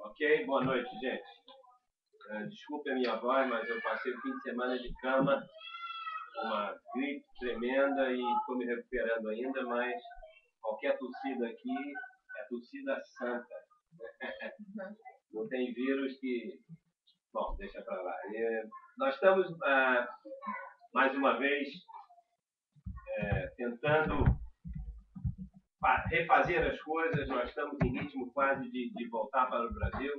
Ok? Boa noite, gente. Desculpe a minha voz, mas eu passei o fim de semana de cama, uma gripe tremenda e estou me recuperando ainda, mas qualquer tossida aqui é tossida santa. Não tem vírus que... Bom, deixa para lá. Nós estamos, mais uma vez, tentando refazer as coisas. Nós estamos em ritmo quase de voltar para o Brasil.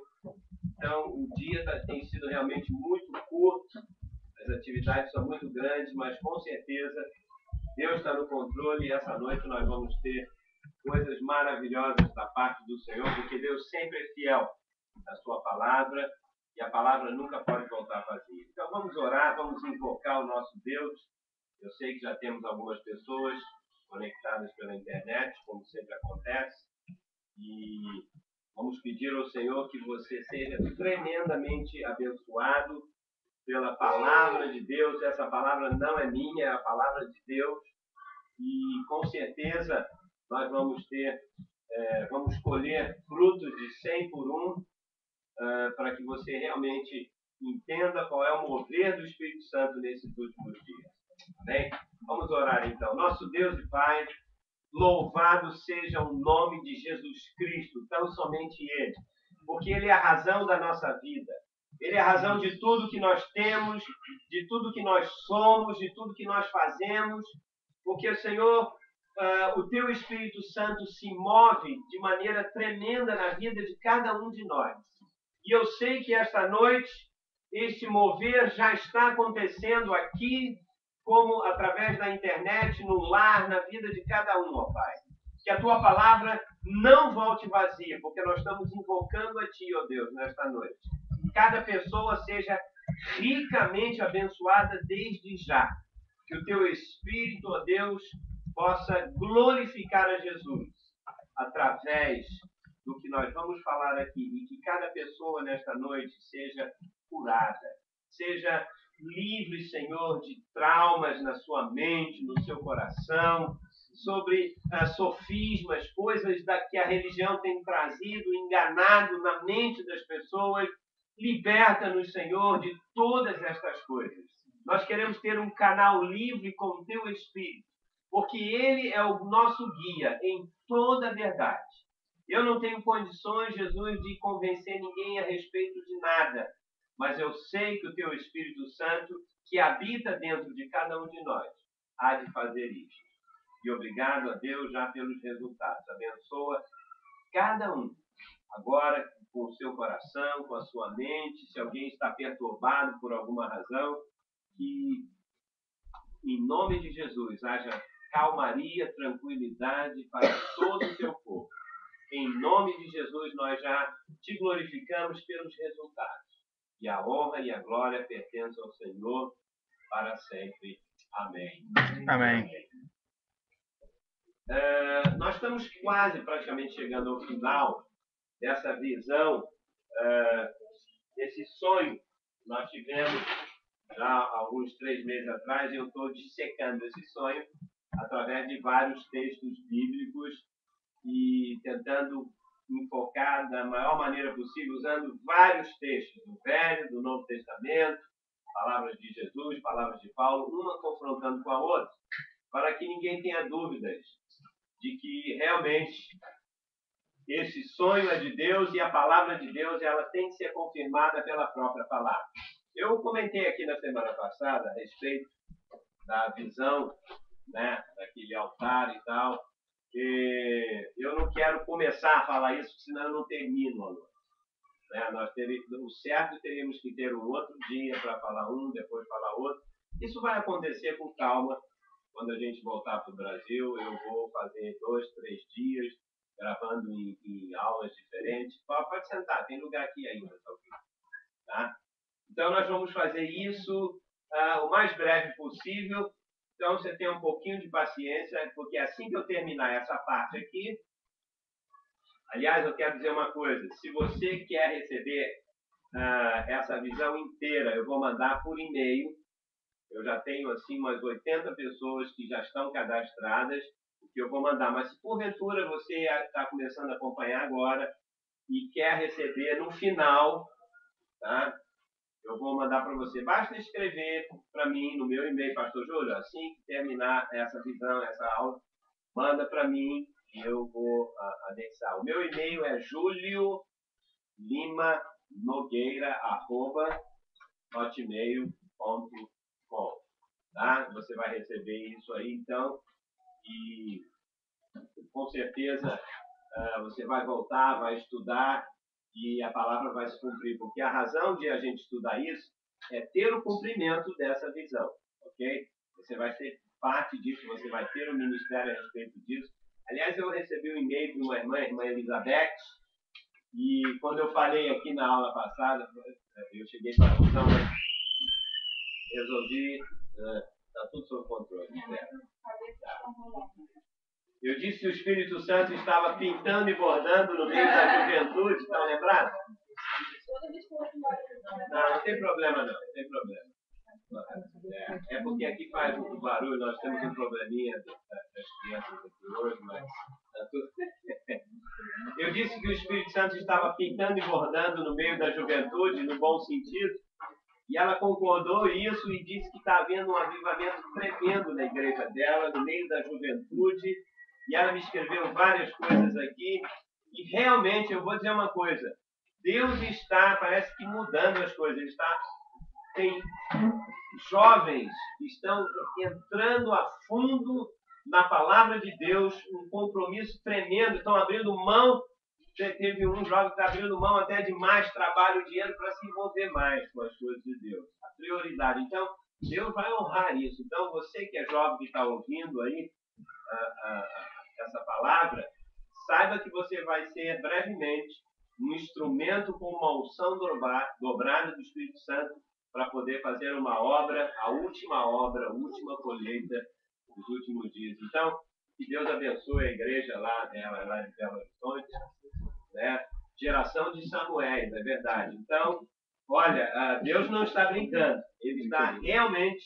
Então, o dia tem sido realmente muito curto, as atividades são muito grandes, mas com certeza Deus está no controle e essa noite nós vamos ter coisas maravilhosas da parte do Senhor, porque Deus sempre é fiel à sua palavra e a palavra nunca pode voltar vazia. Então vamos orar, vamos invocar o nosso Deus. Eu sei que já temos algumas pessoas conectadas pela internet, como sempre acontece, e vamos pedir ao Senhor que você seja tremendamente abençoado pela palavra de Deus. Essa palavra não é minha, é a palavra de Deus. E com certeza nós vamos colher frutos de 100 por 1, para que você realmente entenda qual é o mover do Espírito Santo nesses últimos dias. Amém? Vamos orar então. Nosso Deus e Pai, louvado seja o nome de Jesus Cristo, tão somente Ele, porque Ele é a razão da nossa vida. Ele é a razão de tudo que nós temos, de tudo que nós somos, de tudo que nós fazemos, porque, Senhor, o Teu Espírito Santo se move de maneira tremenda na vida de cada um de nós. E eu sei que esta noite, este mover já está acontecendo aqui, como através da internet, no lar, na vida de cada um, ó Pai. Que a Tua palavra não volte vazia, porque nós estamos invocando a Ti, ó Deus, nesta noite. Cada pessoa seja ricamente abençoada desde já. Que o Teu Espírito, ó Deus, possa glorificar a Jesus através do que nós vamos falar aqui. E que cada pessoa nesta noite seja curada, seja livre, Senhor, de traumas na sua mente, no seu coração, sobre sofismas, coisas que a religião tem trazido, enganado na mente das pessoas. Liberta-nos, Senhor, de todas estas coisas. Nós queremos ter um canal livre com o Teu Espírito, porque Ele é o nosso guia em toda a verdade. Eu não tenho condições, Jesus, de convencer ninguém a respeito de nada, mas eu sei que o Teu Espírito Santo, que habita dentro de cada um de nós, há de fazer isso. E obrigado a Deus já pelos resultados. Abençoa cada um, agora com o seu coração, com a sua mente. Se alguém está perturbado por alguma razão, que em nome de Jesus haja calmaria, tranquilidade para todo o teu povo. Em nome de Jesus nós já te glorificamos pelos resultados. E a honra e a glória pertencem ao Senhor para sempre. Amém. Amém. Nós estamos quase, praticamente chegando ao final dessa visão, desse sonho que nós tivemos já há alguns 3 meses atrás. Eu estou dissecando esse sonho através de vários textos bíblicos e tentando enfocar da maior maneira possível, usando vários textos, do Velho, do Novo Testamento, palavras de Jesus, palavras de Paulo, uma confrontando com a outra, para que ninguém tenha dúvidas de que realmente esse sonho é de Deus e a palavra de Deus ela tem que ser confirmada pela própria palavra. Eu comentei aqui na semana passada a respeito da visão, né, daquele altar e tal, que eu não quero começar a falar isso, senão eu não termino a noite. Né? O certo teríamos que ter um outro dia para falar um, depois falar outro. Isso vai acontecer com calma. Quando a gente voltar para o Brasil, eu vou fazer 2, 3 dias gravando em aulas diferentes. Pode sentar, tem lugar aqui ainda, tá? Então, nós vamos fazer isso o mais breve possível. Então, você tem um pouquinho de paciência, porque assim que eu terminar essa parte aqui... Aliás, eu quero dizer uma coisa. Se você quer receber essa visão inteira, eu vou mandar por e-mail. Eu já tenho, assim, umas 80 pessoas que já estão cadastradas, que eu vou mandar. Mas se porventura você está começando a acompanhar agora e quer receber no final, tá? Eu vou mandar para você. Basta escrever para mim no meu e-mail, Pastor Júlio, assim que terminar essa visão, essa aula, manda para mim e eu vou anexar. O meu e-mail é juliolimaNogueira@hotmail.com, tá? Você vai receber isso aí, então, e com certeza você vai voltar, vai estudar e a palavra vai se cumprir, porque a razão de a gente estudar isso é ter o cumprimento dessa visão, ok? Você vai ser parte disso, você vai ter um ministério a respeito disso. Aliás, eu recebi um e-mail de uma irmã Elizabeth, e quando eu falei aqui na aula passada, eu cheguei para a conclusão, mas resolvi, está tudo sob controle. Eu disse que o Espírito Santo estava pintando e bordando no meio da juventude, estão lembrados? Não tem problema não, não tem problema. É porque aqui faz muito barulho, nós temos um probleminha das crianças aqui hoje, mas tá tudo... Eu disse que o Espírito Santo estava pintando e bordando no meio da juventude, no bom sentido, e ela concordou isso e disse que está havendo um avivamento tremendo na igreja dela, no meio da juventude, e ela me escreveu várias coisas aqui, e realmente eu vou dizer uma coisa, Deus está, parece que mudando as coisas, Ele está... Tem jovens que estão entrando a fundo na palavra de Deus, um compromisso tremendo, estão abrindo mão. Teve um jovem que está abrindo mão até de mais trabalho, dinheiro para se envolver mais com as coisas de Deus. A prioridade. Então, Deus vai honrar isso. Então, você que é jovem que está ouvindo aí essa palavra, saiba que você vai ser brevemente um instrumento com uma unção dobrada do Espírito Santo para poder fazer uma obra, a última colheita dos últimos dias. Então, que Deus abençoe a igreja lá de Belo Horizonte, né? Geração de Samuel, é verdade. Então, olha, Deus não está brincando. Ele está realmente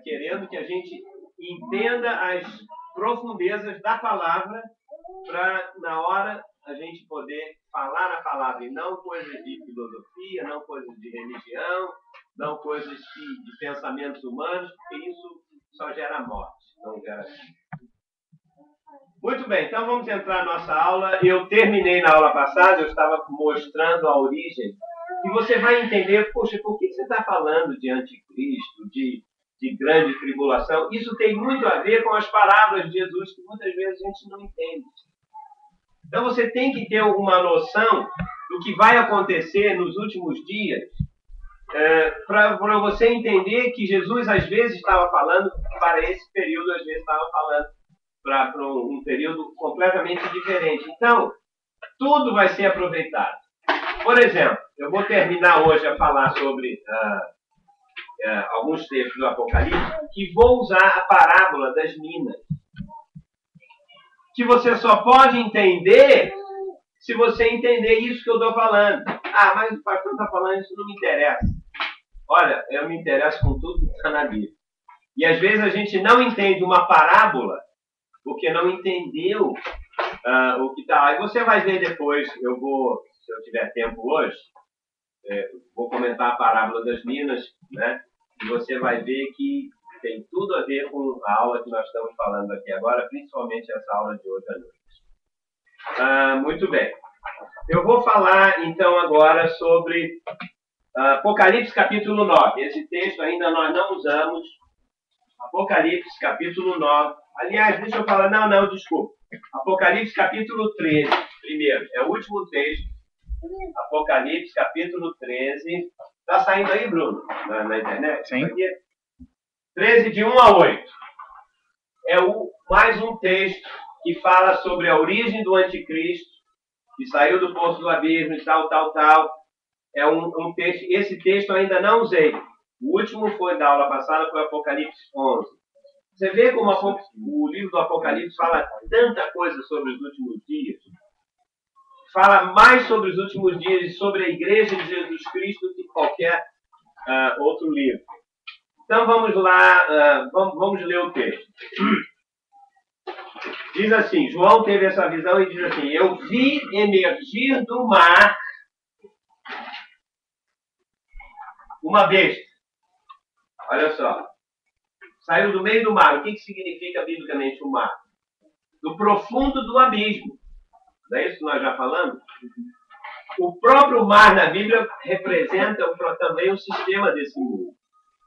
querendo que a gente entenda as profundezas da palavra para, na hora, a gente poder falar a palavra e não coisas de filosofia, não coisas de religião, não coisas de pensamentos humanos, porque isso só gera morte, não gera vida. Muito bem, então vamos entrar na nossa aula. Eu terminei na aula passada, eu estava mostrando a origem, e você vai entender, poxa, por que você está falando de anticristo, de grande tribulação? Isso tem muito a ver com as parábolas de Jesus, que muitas vezes a gente não entende. Então você tem que ter uma noção do que vai acontecer nos últimos dias, para você entender que Jesus às vezes estava falando para esse período, às vezes estava falando para um período completamente diferente. Então, tudo vai ser aproveitado. Por exemplo, eu vou terminar hoje a falar sobre alguns textos do Apocalipse e vou usar a parábola das minas, que você só pode entender se você entender isso que eu estou falando. Ah, mas o pastor está falando isso, não me interessa. Olha, eu me interesso com tudo que está na Bíblia. E às vezes a gente não entende uma parábola porque não entendeu o que está lá. E você vai ver depois, se eu tiver tempo hoje, vou comentar a parábola das minas, né? E você vai ver que tem tudo a ver com a aula que nós estamos falando aqui agora, principalmente essa aula de hoje à noite. Muito bem. Eu vou falar, então, agora sobre Apocalipse capítulo 9. Esse texto ainda nós não usamos. Apocalipse capítulo 9. Aliás, deixa eu falar... Não, desculpa. Apocalipse capítulo 13, primeiro. É o último texto. Apocalipse capítulo 13. Está saindo aí, Bruno? Na internet? Sim. 13, de 1 a 8. É mais um texto que fala sobre a origem do anticristo, que saiu do poço do abismo e tal. É um texto... Esse texto eu ainda não usei. O último foi da aula passada, foi Apocalipse 11. Você vê como o livro do Apocalipse fala tanta coisa sobre os últimos dias. Fala mais sobre os últimos dias e sobre a igreja de Jesus Cristo do que qualquer outro livro. Então vamos lá, vamos ler o texto. Diz assim, João teve essa visão e diz assim, eu vi emergir do mar uma besta. Olha só. Saiu do meio do mar. O que significa biblicamente o mar? Do profundo do abismo. Não é isso que nós já falamos? O próprio mar na Bíblia representa também o sistema desse mundo.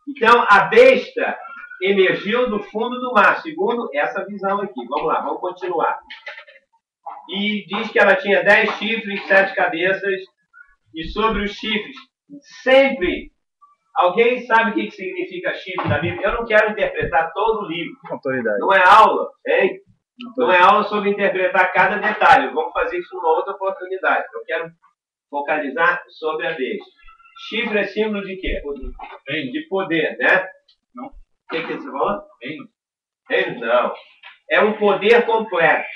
Então, a besta emergiu do fundo do mar, segundo essa visão aqui. Vamos lá, vamos continuar. E diz que ela tinha 10 chifres, 7 cabeças, e sobre os chifres, sempre... Alguém sabe o que significa chifre na Bíblia? Eu não quero interpretar todo o livro. Autoridade. Não é aula, hein? Não é aula sobre interpretar cada detalhe. Vamos fazer isso numa outra oportunidade. Eu quero focalizar sobre a besta. Chifre é símbolo de quê? Reino. De poder, né? Não. O que você falou? Reino. Reino, não. É um poder completo.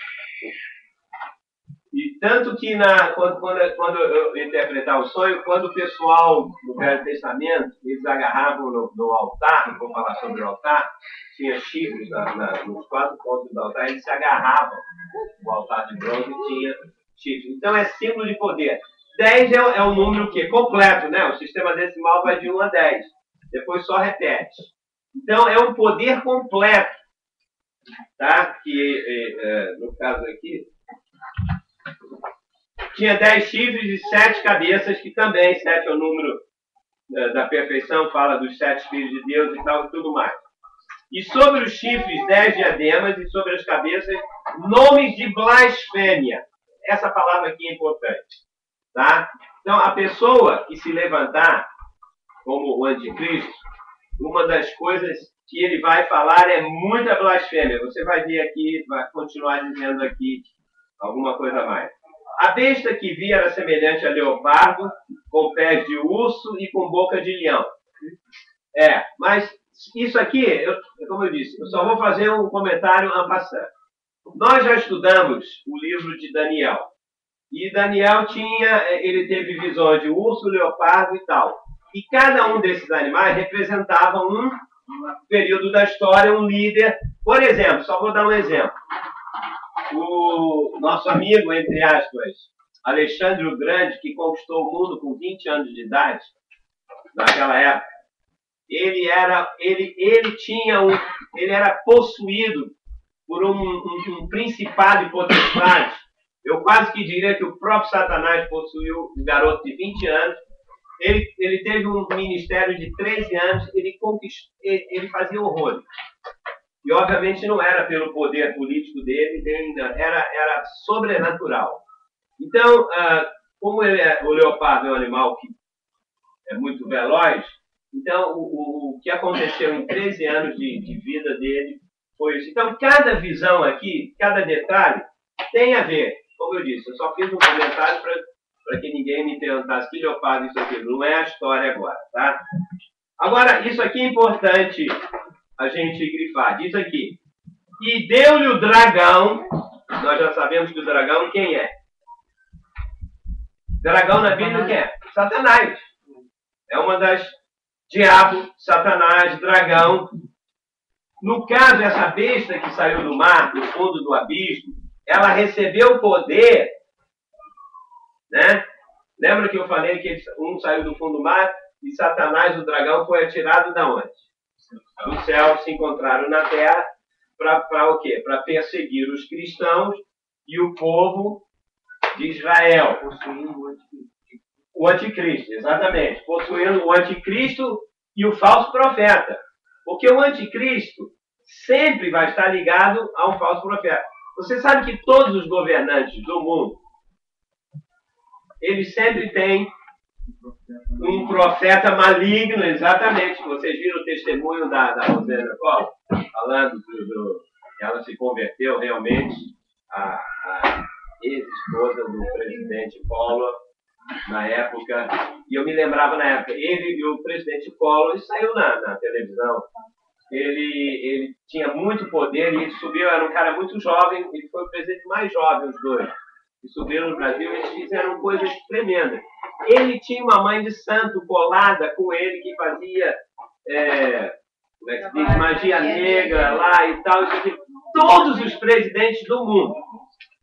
E tanto que quando eu interpretar o sonho, quando o pessoal no Velho Testamento, eles agarravam no altar, vou falar sobre o altar, tinha chifres nos 4 pontos do altar, eles se agarravam. O altar de bronze tinha chifres. Então é símbolo de poder. 10 é um número que completo, né? O sistema decimal vai de 1 a 10. Depois só repete. Então é um poder completo. Tá? Que no caso aqui, tinha 10 chifres e 7 cabeças, que também 7 é o número da perfeição, fala dos 7 filhos de Deus e tal, e tudo mais. E sobre os chifres, 10 diademas, e sobre as cabeças, nomes de blasfêmia. Essa palavra aqui é importante. Tá? Então, a pessoa que se levantar como o anticristo, uma das coisas que ele vai falar é muita blasfêmia. Você vai ver aqui, vai continuar dizendo aqui alguma coisa a mais. A besta que vi era semelhante a leopardo, com pés de urso e com boca de leão. Mas isso aqui, como eu disse, eu só vou fazer um comentário en passant. Nós já estudamos o livro de Daniel. E Daniel ele teve visões de urso, leopardo e tal. E cada um desses animais representava um período da história, um líder. Por exemplo, só vou dar um exemplo. O nosso amigo, entre aspas, Alexandre o Grande, que conquistou o mundo com 20 anos de idade, naquela época, ele era possuído por um principado e potestade. Eu quase que diria que o próprio Satanás possuiu um garoto de 20 anos. Ele teve um ministério de 13 anos, ele fazia horrores. E, obviamente, não era pelo poder político dele, era sobrenatural. Então, como o leopardo é um animal que é muito veloz, então o que aconteceu em 13 anos de vida dele foi isso. Então, cada visão aqui, cada detalhe, tem a ver. Como eu disse, eu só fiz um comentário para que ninguém me perguntasse que leopardo isso aqui. Não é a história agora, tá? Agora, isso aqui é importante a gente grifar. Diz aqui, e deu-lhe o dragão, nós já sabemos que o dragão quem é? Dragão na Bíblia quem é? Satanás. É uma das... Diabo, Satanás, dragão. No caso, essa besta que saiu do mar, do fundo do abismo, ela recebeu o poder, né? Lembra que eu falei que um saiu do fundo do mar e Satanás, o dragão, foi atirado da onde? Do céu, se encontraram na terra para o quê? Para perseguir os cristãos e o povo de Israel. Possuindo o anticristo, exatamente. Possuindo o anticristo e o falso profeta. Porque o anticristo sempre vai estar ligado a um falso profeta. Você sabe que todos os governantes do mundo, eles sempre têm um profeta maligno, exatamente. Vocês viram o testemunho da Rosana Collor, falando que ela se converteu realmente a ex-esposa do presidente Collor na época. E eu me lembrava na época, ele e o presidente Collor, isso saiu na televisão. Ele tinha muito poder e ele subiu, era um cara muito jovem, ele foi o presidente mais jovem, os dois. Que subiram no Brasil, eles fizeram coisas tremendas. Ele tinha uma mãe de santo colada com ele que fazia como é que se diz, magia negra lá e tal, isso aqui. Todos os presidentes do mundo.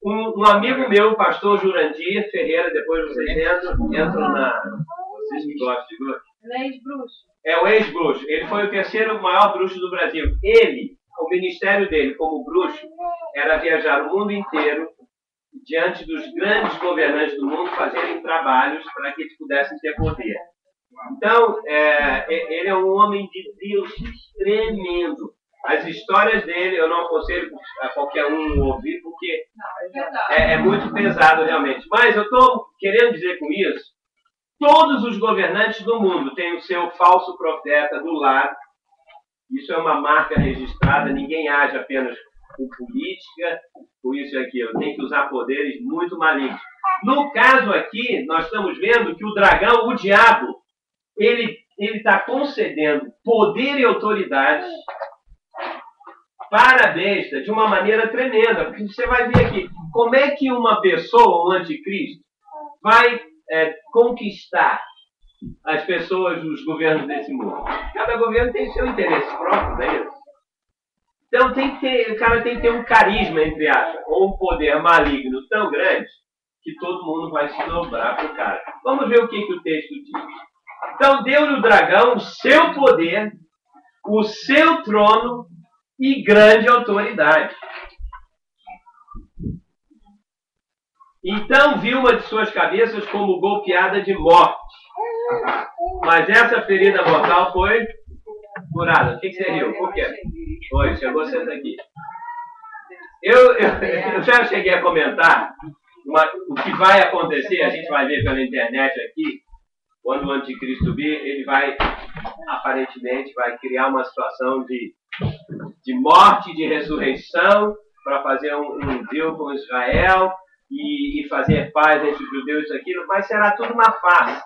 Um amigo meu, o pastor Jurandir Ferreira, depois vocês entram na... Vocês que gostam de bruxo. Ele é ex-bruxo. É o ex-bruxo. Ele foi o terceiro maior bruxo do Brasil. O ministério dele como bruxo, era viajar o mundo inteiro diante dos grandes governantes do mundo, fazerem trabalhos para que eles pudessem ter poder. Então, ele é um homem de Deus tremendo. As histórias dele, eu não aconselho a qualquer um ouvir, porque é muito pesado realmente. Mas eu estou querendo dizer com isso, todos os governantes do mundo têm o seu falso profeta do lado. Isso é uma marca registrada, ninguém age apenas com política, com isso e aquilo. Tem que usar poderes muito malignos. No caso aqui, nós estamos vendo que o dragão, o diabo, ele está concedendo poder e autoridade para a besta de uma maneira tremenda. Porque você vai ver aqui, como é que uma pessoa, um anticristo, vai conquistar as pessoas, os governos desse mundo. Cada governo tem seu interesse próprio, não é isso? Então o cara tem que ter um carisma, entre aspas, ou um poder maligno tão grande que todo mundo vai se dobrar para o cara. Vamos ver o que o texto diz. Então deu-lhe o dragão o seu poder, o seu trono e grande autoridade. Então viu uma de suas cabeças como golpeada de morte. Mas essa ferida mortal foi curada. O que você riu? Por quê? Foi, chegou senta aqui. Eu já cheguei a comentar o que vai acontecer, a gente vai ver pela internet aqui, quando o anticristo vir, ele vai, aparentemente, vai criar uma situação de morte, de ressurreição, para fazer um deal com Israel e fazer paz entre os judeus e aquilo, mas será tudo uma farsa.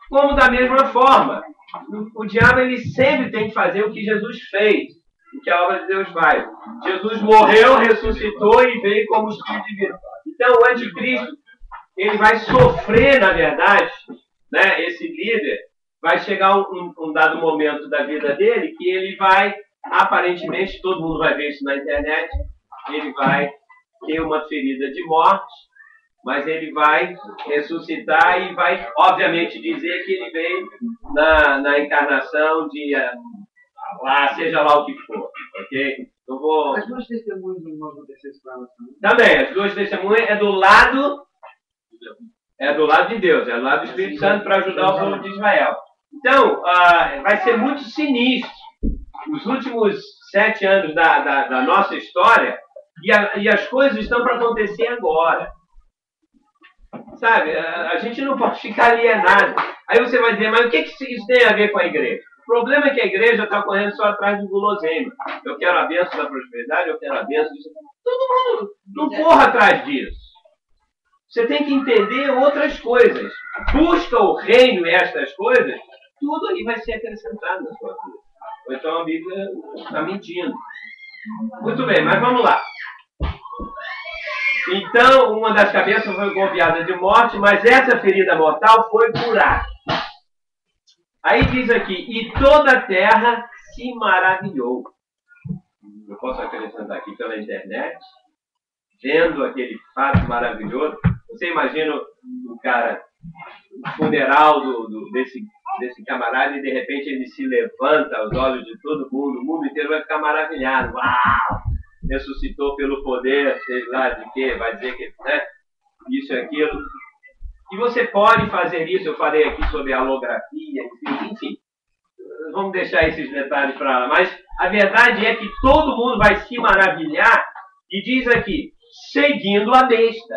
Como da mesma forma, o diabo ele sempre tem que fazer o que Jesus fez, o que a obra de Deus faz. Jesus morreu, ressuscitou e veio como Espírito divino. Então o anticristo, ele vai sofrer, na verdade, né, esse líder, vai chegar um dado momento da vida dele que ele vai, aparentemente, todo mundo vai ver isso na internet, ele vai ter uma ferida de morte, mas ele vai ressuscitar e vai, obviamente, dizer que ele veio na encarnação de seja lá o que for, ok? Não vou... As duas testemunhas não vão acontecer isso para elas também, as duas testemunhas é do lado de Deus, é do lado do Espírito Santo para ajudar o povo de Israel. Então, vai ser muito sinistro. Os últimos 7 anos da nossa história, e as coisas estão para acontecer agora. Sabe, a gente não pode ficar alienado. Aí você vai dizer, mas o que isso tem a ver com a igreja? O problema é que a igreja está correndo só atrás do guloseima. Eu quero a bênção da prosperidade, eu quero a bênção disso. Todo mundo não corra atrás disso. Você tem que entender outras coisas. Busca o reino e estas coisas, tudo aí vai ser acrescentado na sua vida. Ou então a Bíblia está mentindo. Muito bem, mas vamos lá. Então, uma das cabeças foi golpeada de morte, mas essa ferida mortal foi curada. Aí diz aqui, e toda a terra se maravilhou. Eu posso acrescentar aqui pela internet, vendo aquele fato maravilhoso. Você imagina o cara, o funeral desse camarada, e de repente ele se levanta aos olhos de todo mundo, o mundo inteiro vai ficar maravilhado. Uau! Ressuscitou pelo poder, sei lá de quê, vai dizer que, né, isso e aquilo. E você pode fazer isso, eu falei aqui sobre a holografia, enfim, vamos deixar esses detalhes para lá. Mas a verdade é que todo mundo vai se maravilhar, e diz aqui, seguindo a besta.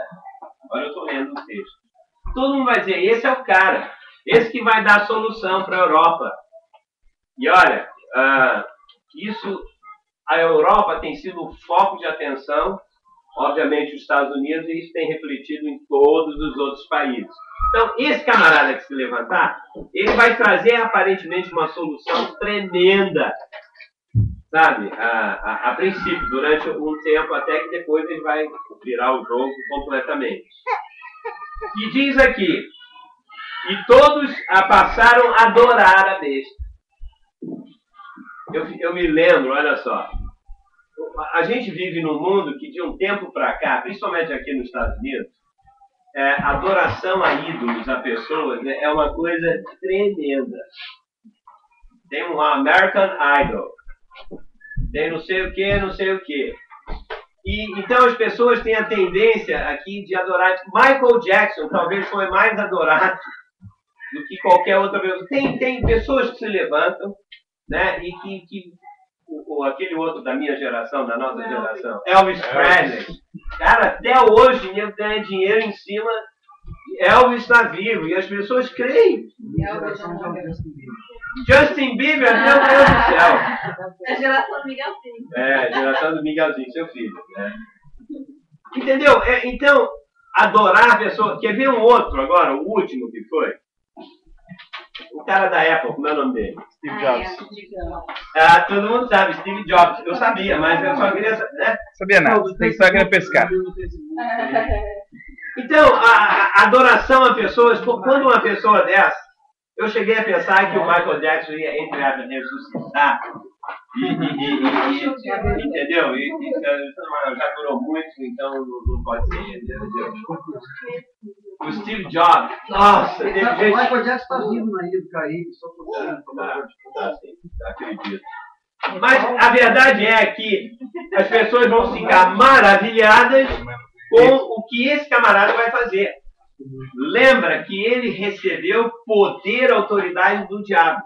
Agora eu estou lendo o texto. Todo mundo vai dizer, esse é o cara, esse que vai dar a solução para a Europa. E olha, a Europa tem sido o foco de atenção, obviamente os Estados Unidos, e isso tem refletido em todos os outros países. Então, esse camarada que se levantar, ele vai trazer aparentemente uma solução tremenda, sabe? A princípio, durante um tempo, até que depois ele vai virar o jogo completamente. E diz aqui, e todos passaram a adorar a besta. eu me lembro, olha só, a gente vive num mundo que de um tempo para cá, principalmente aqui nos Estados Unidos, adoração a ídolos, a pessoas, né, é uma coisa tremenda. Tem um American Idol, tem não sei o que, não sei o que. E então as pessoas têm a tendência aqui de adorar. Michael Jackson talvez foi mais adorado do que qualquer outra pessoa. Tem pessoas que se levantam, né, e que aquele outro da minha geração, da nossa geração, Elvis Presley. Cara, até hoje ele ganha dinheiro em cima. Elvis está vivo e as pessoas creem. Justin Bieber, meu Deus do céu. É a geração do Miguelzinho. A geração do Miguelzinho, seu filho. Né? Entendeu? Então, adorar a pessoa. Quer ver um outro agora, o último que foi? O cara da Apple, como é o nome dele? Steve Jobs. Todo mundo sabe, Steve Jobs. Eu sabia, mas eu só queria saber. Né? Sabia nada, tem que só querer pescar. Então, a adoração a pessoas, quando uma pessoa dessa, eu cheguei a pensar que o Michael Jackson ia, entre aspas, ressuscitar. Entendeu? Já durou muito, então não pode ser. Entendeu? O Steve Jobs, nossa, teve gente... O Michael Jackson está vivo na Ilha do Caribe, só por acredito. Mas a verdade é que as pessoas vão ficar maravilhadas com o que esse camarada vai fazer. Lembra que ele recebeu poder e autoridade do diabo,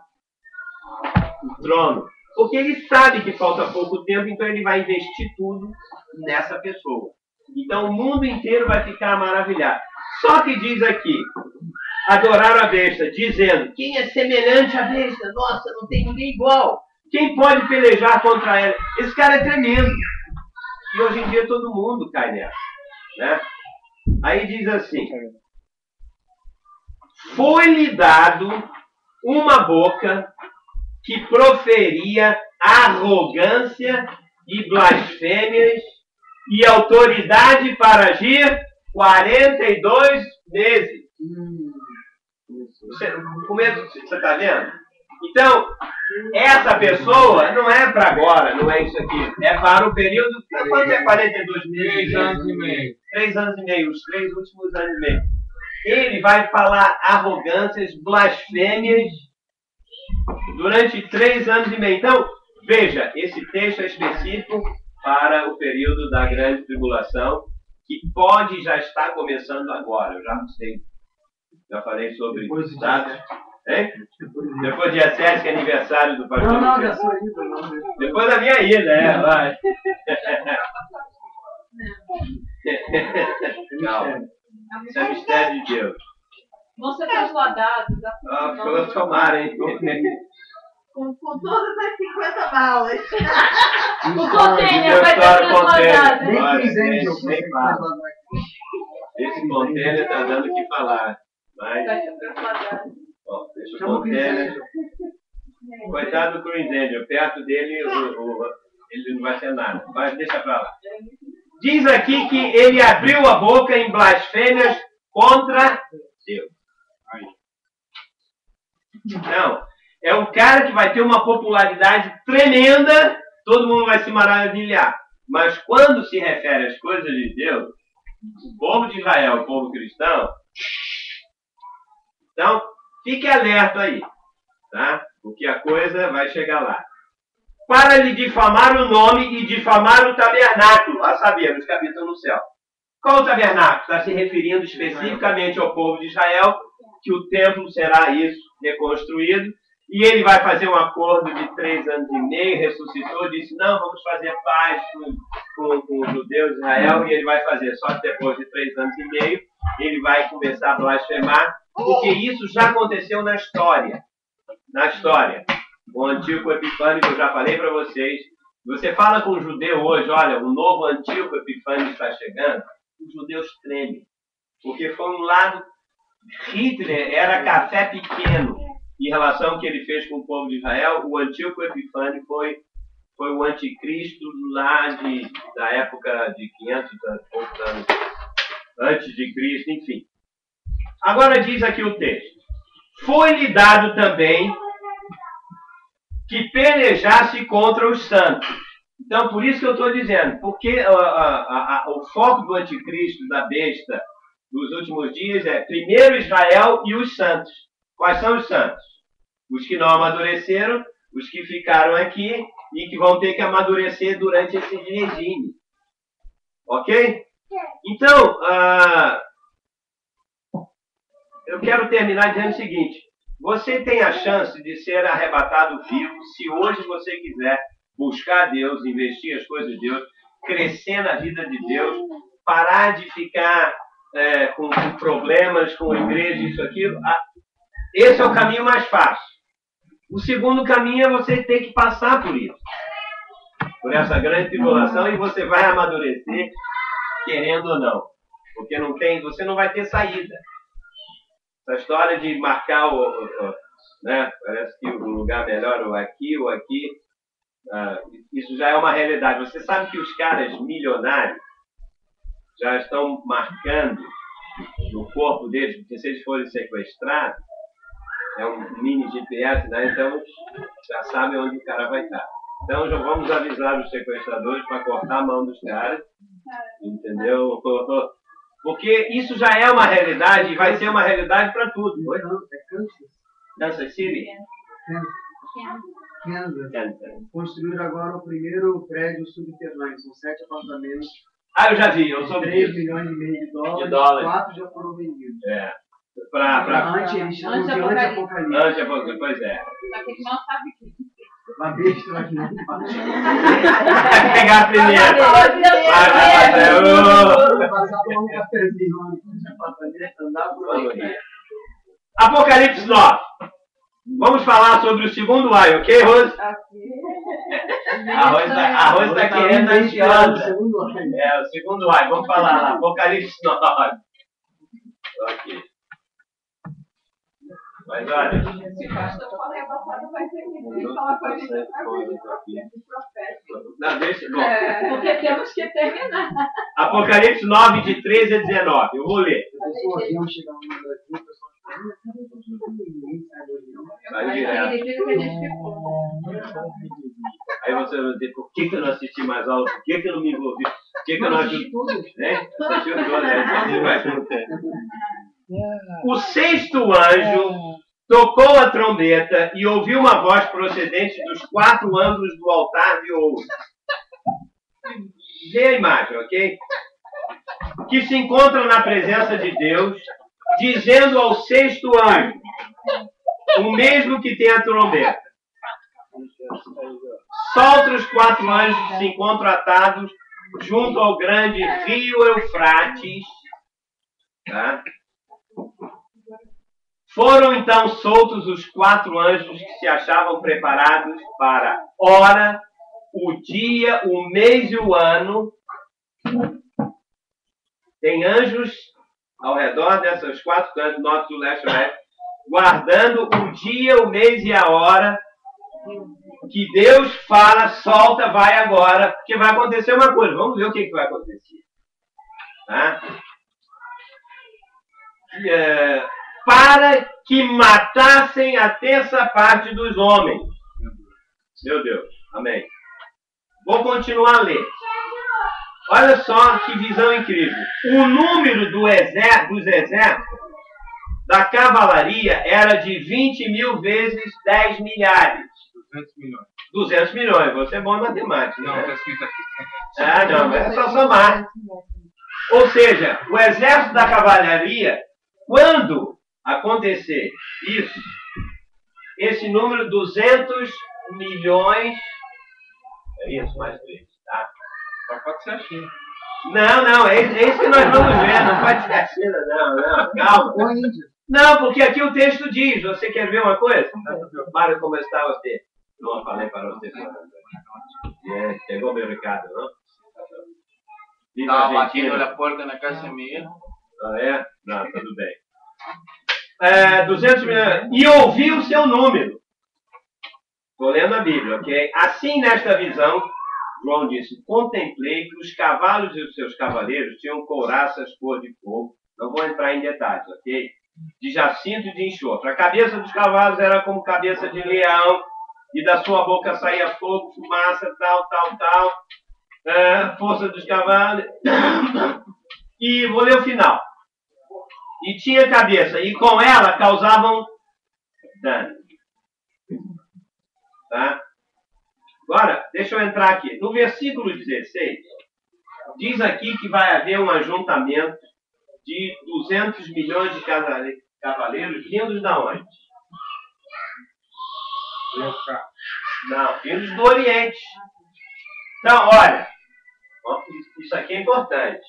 o trono. Porque ele sabe que falta pouco tempo, então ele vai investir tudo nessa pessoa. Então o mundo inteiro vai ficar maravilhado. Só que diz aqui, adoraram a besta, dizendo, quem é semelhante à besta? Nossa, não tem ninguém igual. Quem pode pelejar contra ela? Esse cara é tremendo. E hoje em dia todo mundo cai nessa. Né? Aí diz assim, foi-lhe dado uma boca que proferia arrogância e blasfêmias e autoridade para agir 42 meses. Você está vendo? Então, essa pessoa não é para agora, não é isso aqui. É para o período... Quanto é 42 meses? 3 anos e meio. 3 anos e meio, os 3 últimos anos e meio. Ele vai falar arrogâncias, blasfêmias durante 3 anos e meio. Então, veja, esse texto é específico para o período da grande tribulação, que pode já estar começando agora. Eu já não sei. Já falei sobre os dados. Hein? Depois do dia 7, que é aniversário do pastor. Não, já sou ida. Depois da minha ida, vai. Não. Isso é mistério de Deus. Vão ser trasladados. Tomara, hein? Com todas as 50 balas. O container vai ser trasladado. Esse container está dando o que falar. Mas... Vai ser trasladado. Ó, deixa o container. Coitado do Chris Angel. Perto dele, ele não vai ser nada. Mas deixa pra lá. Diz aqui que ele abriu a boca em blasfêmias contra Deus. Não. É um cara que vai ter uma popularidade tremenda, todo mundo vai se maravilhar. Mas quando se refere às coisas de Deus, o povo de Israel, o povo cristão, então, fique alerta aí, tá? Porque a coisa vai chegar lá. Para lhe difamar o nome e difamar o tabernáculo, a saber, os que habitam no céu. Qual o tabernáculo? Está se referindo especificamente ao povo de Israel, que o templo será isso, reconstruído. E ele vai fazer um acordo de 3 anos e meio, ressuscitou, disse, não, vamos fazer paz com os judeus de Israel, e ele vai fazer só depois de 3 anos e meio, ele vai começar a blasfemar, porque isso já aconteceu na história. Na história. O Antíoco Epifânio, que eu já falei para vocês, você fala com um judeu hoje, olha, o novo Antíoco Epifânio está chegando, os judeus tremem, porque foi um lado... Hitler era café pequeno em relação ao que ele fez com o povo de Israel. O Antíoco Epifânio foi o anticristo lá da época de 500 anos antes de Cristo, enfim. Agora diz aqui o texto. Foi-lhe dado também que pelejasse contra os santos. Então, por isso que eu estou dizendo, porque o foco do anticristo, da besta, dos últimos dias é primeiro Israel e os santos. Quais são os santos? Os que não amadureceram, os que ficaram aqui e que vão ter que amadurecer durante esse regime. Ok? Então, eu quero terminar dizendo o seguinte. Você tem a chance de ser arrebatado vivo se hoje você quiser buscar Deus, investir as coisas de Deus, crescer na vida de Deus, parar de ficar com problemas com a igreja, isso, aquilo. Esse é o caminho mais fácil. O segundo caminho é você ter que passar por isso. Por essa grande tribulação, e você vai amadurecer, querendo ou não. Porque você não vai ter saída. Essa história de marcar né, parece que o lugar melhor ou aqui, isso já é uma realidade. Você sabe que os caras milionários já estão marcando no corpo deles, porque se eles forem sequestrados, é um mini GPS, né? Então já sabem onde o cara vai estar. Então já vamos avisar os sequestradores para cortar a mão dos caras, entendeu? Porque isso já é uma realidade e vai ser uma realidade para tudo. Não, é Kansas. Kansas City? Kansas. Construíram agora o primeiro prédio subterrâneo. São 7 apartamentos. Eu já vi. Eu soube 3 disso. milhões e meio de De dólares. 4 já foram vendidos. Eles chamam de anti-apocalipse. Anti-apocalipse, pois é. Só que ele não sabe o que Uma besta aqui não faz. Vai pegar a primeira. Vai passar por um cafezinho no apartamento, andar por aí. Apocalipse 9. Vamos falar sobre o segundo ai, ok, Rose? A Rose está querendo a ansiada. O segundo ai. Vamos falar lá. Apocalipse 9. Ok. Mas olha. esse pastor falei passado vai ter que falar com a gente Não, deixa, bom. porque temos que terminar. Apocalipse 9, de 13 a 19. Eu vou ler. O avião chegar no Brasil, o pessoal ninguém sai do avião. Vai direto. Ele disse que a gente ficou. Aí você vai dizer, por que eu não assisti mais aula? Por que eu não me envolvi? Por que eu não ajudo? Assistiu tudo, né? O sexto anjo tocou a trombeta e ouviu uma voz procedente dos 4 ângulos do altar de ouro. Vê a imagem, ok? Que se encontram na presença de Deus, dizendo ao sexto anjo, o mesmo que tem a trombeta. Solta os 4 anjos que se encontram atados junto ao grande rio Eufrates. Tá? Foram então soltos os 4 anjos que se achavam preparados para a hora, o dia, o mês e o ano. Tem anjos ao redor dessas 4 cantos, norte, sul, leste, oeste, guardando o dia, o mês e a hora que Deus fala, solta, vai agora, porque vai acontecer uma coisa. Vamos ver o que vai acontecer. Tá? Para que matassem a terça parte dos homens. Meu Deus. Amém. Vou continuar a ler. Olha só que visão incrível. O número dos exércitos da cavalaria era de 20.000 vezes 10 milhares. 200 milhões. 200 milhões. Você é bom em matemática. Não, né? está escrito aqui. Não, é só somar. Ou seja, o exército da cavalaria, quando acontecer isso, esse número 200 milhões, é isso, mais 3, tá? Pode ser a China. Não, é isso que nós vamos ver, não pode ser a China, não, calma. Não, porque aqui o texto diz, você quer ver uma coisa? Para como está você. Não falei para você. Pegou meu recado, não? Estava batendo na porta na casa minha. Ah, é? Não, tudo bem. 200 milhões. E ouvi o seu número. Estou lendo a Bíblia, ok? Assim, nesta visão, João disse, contemplei que os cavalos e os seus cavaleiros tinham couraças cor de fogo. Não vou entrar em detalhes, ok? De jacinto e de enxofre. A cabeça dos cavalos era como cabeça de leão e da sua boca saía fogo, fumaça, tal, força dos cavalos. E vou ler o final. E tinha cabeça, e com ela causavam dano. Tá? Agora, deixa eu entrar aqui. No versículo 16, diz aqui que vai haver um ajuntamento de 200 milhões de cavaleiros vindos da onde? Não, vindos do Oriente. Então, olha, isso aqui é importante.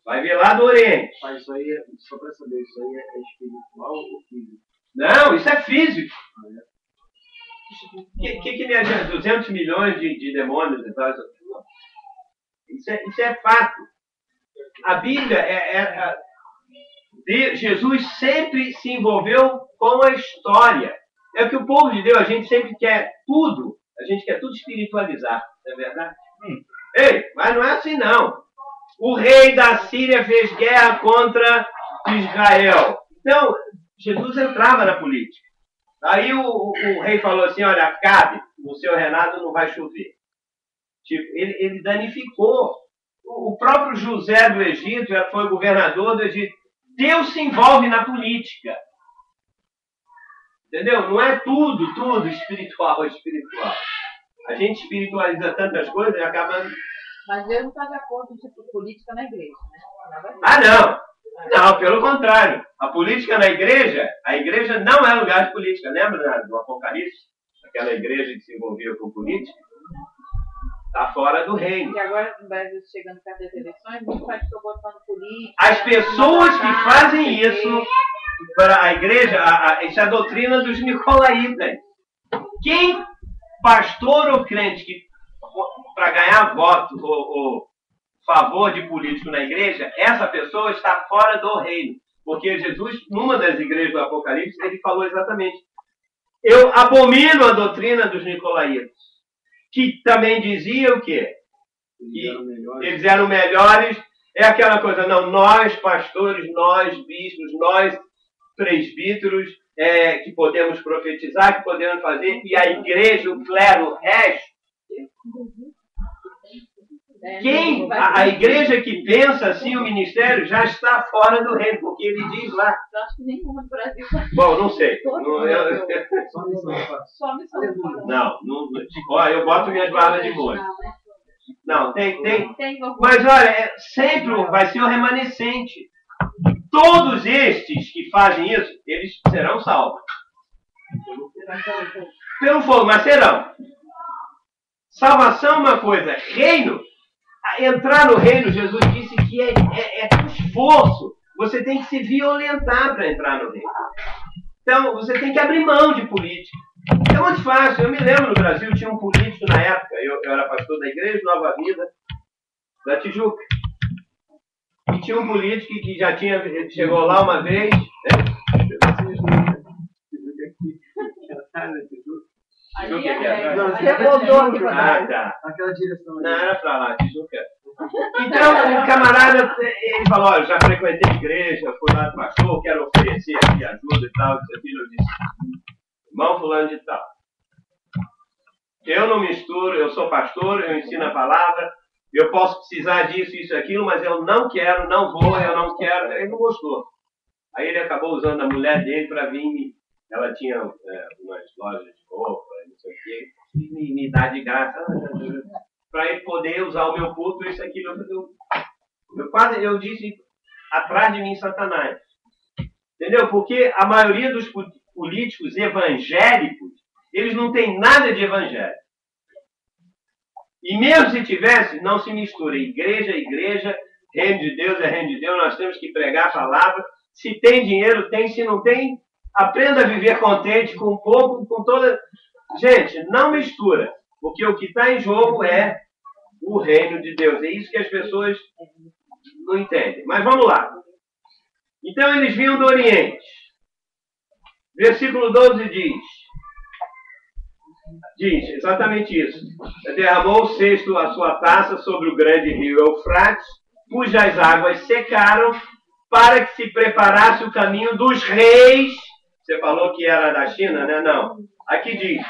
Vai vir lá do Oriente. Pai, isso aí, só para saber, isso aí é espiritual ou físico? Não, isso é físico. Que me adianta? 200 milhões de demônios e tal. Isso é fato. A Bíblia Jesus sempre se envolveu com a história. É que o povo de Deus, a gente sempre quer tudo. A gente quer tudo espiritualizar. Não é verdade? Ei, mas não é assim não. O rei da Síria fez guerra contra Israel. Então, Jesus entrava na política. Aí o rei falou assim, olha, Acabe, no seu reinado não vai chover. Tipo, ele danificou. O próprio José do Egito, foi governador do Egito. Deus se envolve na política. Entendeu? Não é tudo espiritual. A gente espiritualiza tantas coisas e acaba... Mas Deus não está de acordo com tipo política na igreja, né? Ah, não! Não, pelo contrário. A política na igreja, a igreja não é lugar de política. Lembra do Apocalipse? Aquela igreja que se envolvia com política? Está fora do reino. E agora, no Brasil, chegando perto das eleições, muito faz estou botando política. As pessoas que fazem isso para a igreja, isso é a doutrina dos nicolaítas. Quem, pastor ou crente, que para ganhar voto ou favor de político na igreja, essa pessoa está fora do reino. Porque Jesus, numa das igrejas do Apocalipse, ele falou exatamente: eu abomino a doutrina dos nicolaítas, que também dizia o quê? Eles eram melhores. É aquela coisa, não, nós pastores, nós bispos, nós presbíteros, que podemos profetizar, que podemos fazer, e a igreja, o clero, o resto. A igreja que pensa assim, o ministério, já está fora do reino, porque ele diz lá. Eu acho que nenhuma no Brasil. Bom, não sei. Só missão. Não, olha, eu boto minhas barras de molho. Não, tem. Mas olha, sempre vai ser o remanescente. Todos estes que fazem isso, eles serão salvos. Pelo fogo, mas serão. Salvação é uma coisa. Reino, entrar no reino, Jesus disse que é esforço. Você tem que se violentar para entrar no reino. Então, você tem que abrir mão de política. É muito fácil. Eu me lembro no Brasil, tinha um político na época, eu era pastor da Igreja Nova Vida, da Tijuca. E tinha um político que já chegou lá uma vez. Você voltou aqui para tá. Aquela direção ali. Não, era para lá, Tijuca. Então, o camarada, ele falou, olha, já frequentei a igreja, fui lá do pastor, quero oferecer aqui ajuda e tal, isso aqui. Eu disse, irmão fulano de tal. Eu não misturo, eu sou pastor, eu ensino a palavra, eu posso precisar disso, isso e aquilo, mas eu não quero, não vou, eu não quero. Ele não gostou. Aí ele acabou usando a mulher dele para vir, ela tinha umas lojas de roupa, não sei o quê, e me dar de graça, para ele poder usar o meu culto, isso aqui. Eu disse, atrás de mim, Satanás. Entendeu? Porque a maioria dos políticos evangélicos, eles não têm nada de evangelho. E mesmo se tivesse, não se mistura. Igreja é igreja, reino de Deus é reino de Deus, nós temos que pregar a palavra. Se tem dinheiro, tem. Se não tem, aprenda a viver contente com pouco, com toda... Gente, não mistura. Porque o que está em jogo é o reino de Deus. É isso que as pessoas não entendem. Mas vamos lá. Então eles vinham do Oriente. Versículo 12 diz exatamente isso. Derramou o cesto a sua taça sobre o grande rio Eufrates, cujas águas secaram, para que se preparasse o caminho dos reis Você falou que era da China, né? Não. Aqui diz,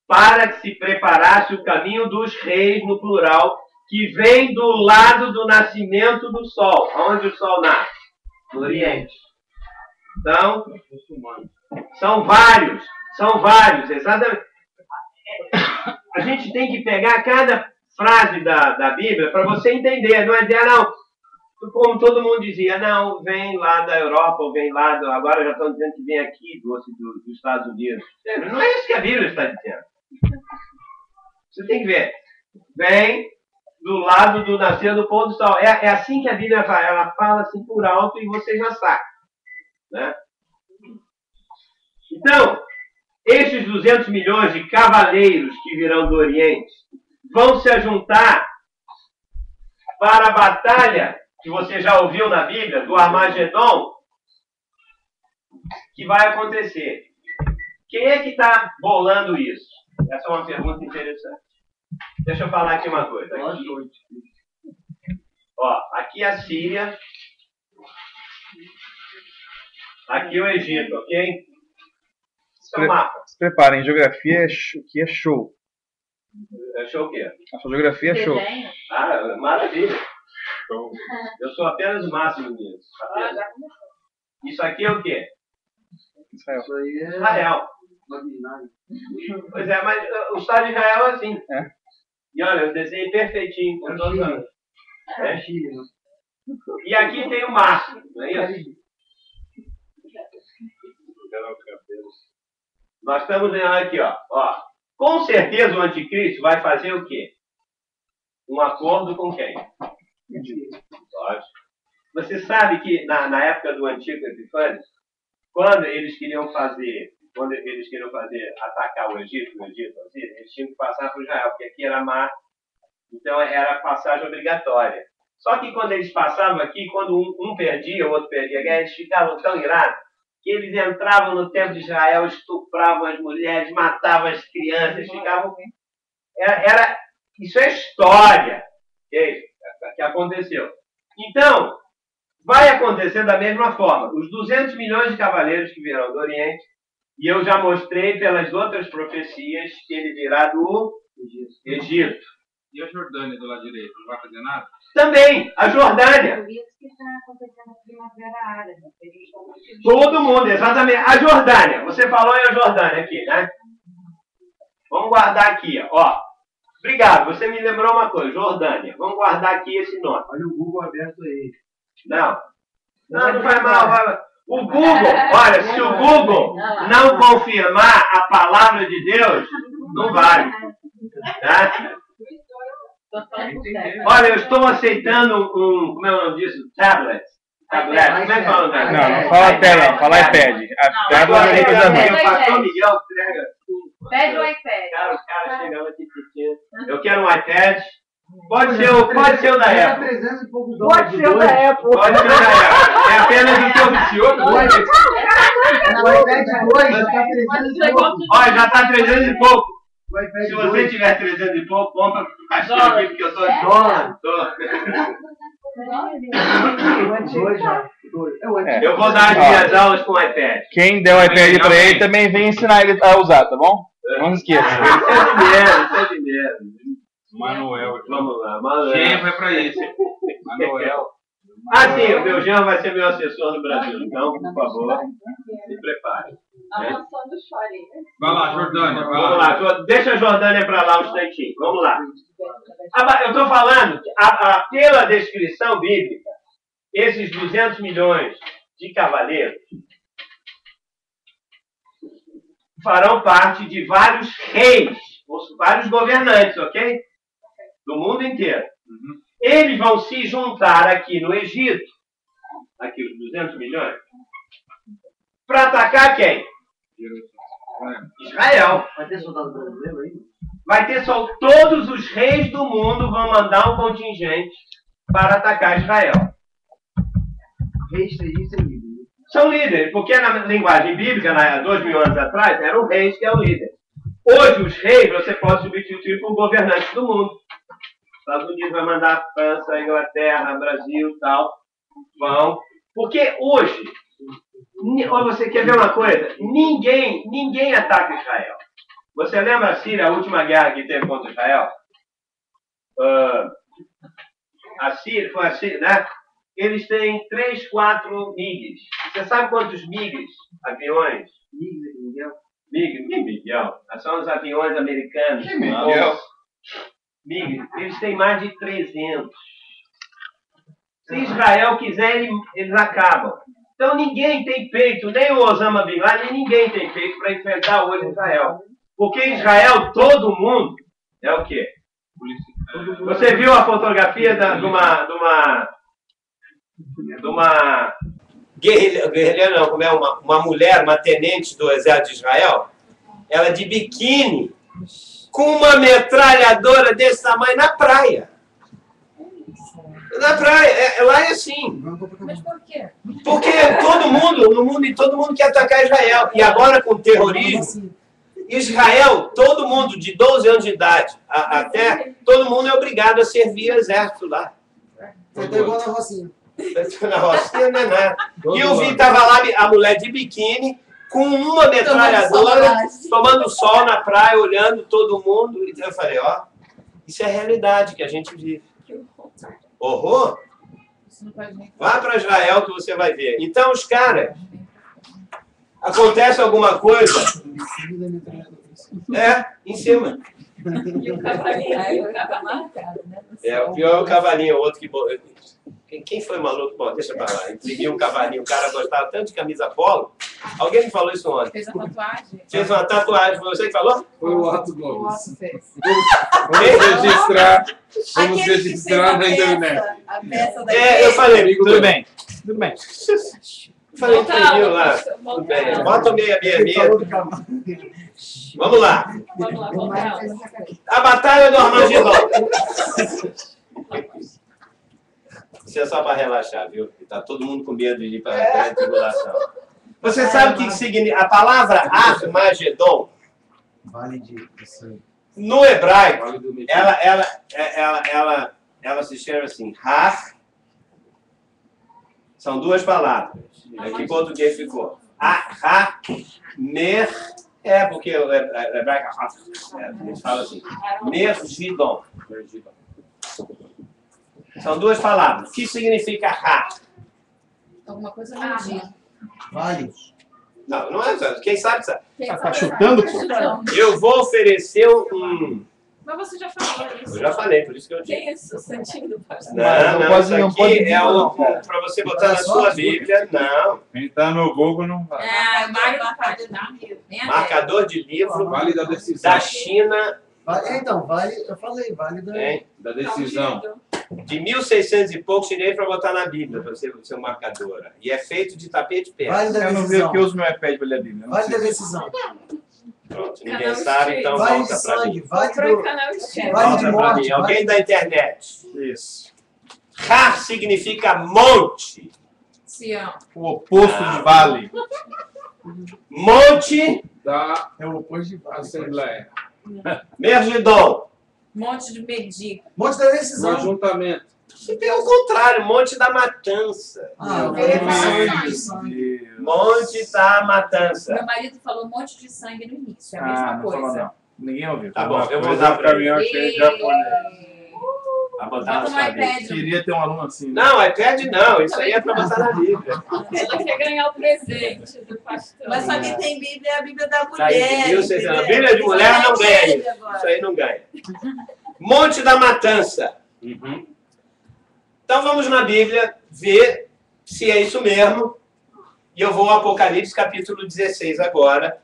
para que se preparasse o caminho dos reis, no plural, que vem do lado do nascimento do sol. Onde o sol nasce? No Oriente. Então, são vários, exatamente. A gente tem que pegar cada frase da Bíblia para você entender. Não é dizer, não, como todo mundo dizia, não, vem lá da Europa, ou vem lá, agora já estão dizendo que vem aqui dos Estados Unidos. Não é isso que a Bíblia está dizendo. Você tem que ver. Vem do lado do nascer do pôr do sol. É assim que a Bíblia vai. Ela fala assim por alto e você já saca. Né? Então, estes 200 milhões de cavaleiros que virão do Oriente vão se juntar para a batalha que você já ouviu na Bíblia, do Armagedon, que vai acontecer. Quem é que está bolando isso? Essa é uma pergunta interessante. Deixa eu falar aqui uma coisa. Aqui a Síria, aqui o Egito, ok? Esse é o mapa. Se preparem, geografia aqui é show. É show o quê? A sua geografia é show. Ah, maravilha. Eu sou apenas o máximo nisso. Isso aqui é o quê? Israel. Isso aí é Israel. Babilônia. Pois é, mas o Estado de Israel é assim. É? E olha, eu desenhei perfeitinho com todos os... É Chile, né? E aqui tem o mar, não é isso? Nós estamos vendo aqui, ó. Com certeza o anticristo vai fazer o quê? Um acordo com quem? Lógico. Você sabe que na época do Antigo Epifânio, quando eles queriam atacar o Egito, assim, eles tinham que passar por Israel, porque aqui era mar, então era passagem obrigatória. Só que quando eles passavam aqui, quando um perdia, o outro perdia a guerra, eles ficavam tão irados que eles entravam no templo de Israel, estupravam as mulheres, matavam as crianças, ficavam... Isso é história que aconteceu. Então, vai acontecer da mesma forma. Os 200 milhões de cavaleiros que virão do Oriente, e eu já mostrei pelas outras profecias que ele virá do Egito. E a Jordânia do lado direito, não vai fazer nada? Também, a Jordânia. Por isso que está acontecendo a primavera árabe. Todo mundo, exatamente. A Jordânia. Você falou em a Jordânia aqui, né? Vamos guardar aqui, ó. Obrigado, você me lembrou uma coisa. Jordânia. Vamos guardar aqui esse nome. Olha o Google aberto aí. Não faz mal. O Google, olha, se o Google não confirmar a palavra de Deus, não vale. Tá? Olha, eu estou aceitando como é o nome disso? Tablet. Como é que fala? Não fala tela, fala iPad. A tablet é coisa ruim. O pastor Miguel entrega. Pede o iPad. Cara, os caras chegando aqui pedindo. Eu quero um iPad. Pode ser o da Apple. 300 e poucos Pode dólares. ser o da Apple. Pode ser o da Apple. É apenas o seu vicioso. O iPad 2 já está 300 e pouco. Olha, já está 300 e pouco. O iPad Se você 2. tiver 300 e pouco, compra o caixinho aqui, porque eu tô de Dólar. Eu vou dar as minhas aulas com o iPad. Quem der o iPad pra ele também vem ensinar ele a usar, tá bom? Não esqueça. Isso é dinheiro. Manuel. Vamos lá, Manuel. Quem vai pra isso? Manuel. Sim, o meu genro vai ser meu assessor no Brasil. Então, por favor, se prepare. A mansão do Chorinho. Vai lá, Jordânia. Vai Vamos lá, deixa a Jordânia para lá um instantinho. Vamos lá. Eu estou falando, pela descrição bíblica, esses 200 milhões de cavaleiros farão parte de vários reis, vários governantes, ok? Do mundo inteiro. Eles vão se juntar aqui no Egito, aqui os 200 milhões, para atacar quem? Israel. Vai ter soldado brasileiro aí? Vai ter só todos os reis do mundo vão mandar um contingente para atacar Israel. Reis sem líder. São líderes, porque na linguagem bíblica, 2000 anos atrás, eram reis que é o líder. Hoje, os reis você pode substituir por governantes do mundo. Estados Unidos vai mandar a França, a Inglaterra, Brasil e tal. Vão. Porque hoje, Ou você quer ver uma coisa? Ninguém ataca Israel. Você lembra a Síria, a última guerra que teve contra Israel? A Síria, né? Eles têm 3, 4 MiGs. Você sabe quantos MiGs, aviões? Miguel. São os aviões americanos. Miguel. MiG. Eles têm mais de 300. Se Israel quiser, eles acabam. Então ninguém tem peito, nem o Osama Bin Laden, ninguém tem peito para enfrentar hoje Israel. Porque Israel, todo mundo, é o quê? Você viu a fotografia de uma guerrilha não, como é uma mulher, uma tenente do exército de Israel? Ela de biquíni, com uma metralhadora desse tamanho na praia. Na praia, lá é assim. Mas por quê? Porque todo mundo quer atacar Israel. E agora com o terrorismo, Israel, todo mundo de 12 anos de idade até, todo mundo é obrigado a servir o exército lá. Foi igual na Rocinha. Na Rocinha não é nada. E eu vi, tava lá a mulher de biquíni, com uma metralhadora, tomando sol na praia, olhando todo mundo. E eu falei, ó, isso é a realidade que a gente vive. Horror? Vá para Israel que você vai ver. Então, os caras, acontece alguma coisa, em cima. E o cavalinho ficava marcado, né? O pior é o cavalinho, o outro que... Quem foi maluco? Bom, deixa pra lá. Imprimiu um cavalinho, o cara gostava tanto de camisa polo. Alguém me falou isso ontem. Fez a tatuagem? Fez uma tatuagem, foi você que falou? Foi o Otto Gomes. Vamos registrar na internet. A peça da Eu falei, Tudo bem. Tudo bem. Eu falei, imprimiu lá. Tudo bem. Bota meia. Vamos lá. Vamos lá, vamos lá. A Batalha do Armagedon. Isso é só para relaxar, viu? Tá todo mundo com medo de ir para a tribulação. Você sabe o que significa? A palavra Armagedon, Vale de sangue. no hebraico, ela se chama assim, Har. São duas palavras. Aqui em português ficou. Har, Mer, porque o hebraico eles falam assim, Mergidon. São duas palavras. O que significa Har? Alguma coisa medir. Vale. Não é. Quem sabe, sabe. Tá chutando? Eu vou oferecer um... Mas você já falou isso. Eu já falei, por isso que eu disse. Quem é isso? O Santinho do pastor? Não, isso aqui é para você botar na sua Bíblia. Não. Quem tá no Google não vai. Marcador de livro Vale da decisão. da China. Então, vale, eu falei, vale da... Da decisão. De 1600 e pouco, tirei para botar na Bíblia, para ser o seu marcador. E é feito de tapete perto. Vale da Eu não vi decisão. o que uso meu iPad para ler a Bíblia. Não Vale sei. da decisão. Pronto, ninguém sabe, então Vale de volta para sangue, mim. vale Comprou o do... canal Estéreo. Vale de Volta para morte, mim. Alguém vale- da internet. Isso. Har significa monte. Sião. O oposto de vale. Monte, Da É o oposto de vale. Assembleia. Mergidon. Monte de medir. Monte da No decisão. ajuntamento. Se tem o contrário, Monte da Matança. Ah, Ele vale fala de assim. sangue. Monte da Matança. Meu marido falou um monte de sangue no início. É a mesma Não falou coisa. não. Ninguém ouviu. Tá bom, eu vou Mas dar o para ele. caminhão cheio de japonês. Vai botar na Bota sua no Bíblia. iPad. Queria ter um aluno assim. Né? Não, iPad não. Isso aí é para botar na Bíblia. Ela quer ganhar o presente do pastor. Mas só que tem Bíblia, é a Bíblia da Tá aí, mulher. 1600. A Bíblia de mulher não ganha isso. Isso aí não ganha. Monte da Matança. Então vamos na Bíblia ver se é isso mesmo. E eu vou ao Apocalipse capítulo 16 agora.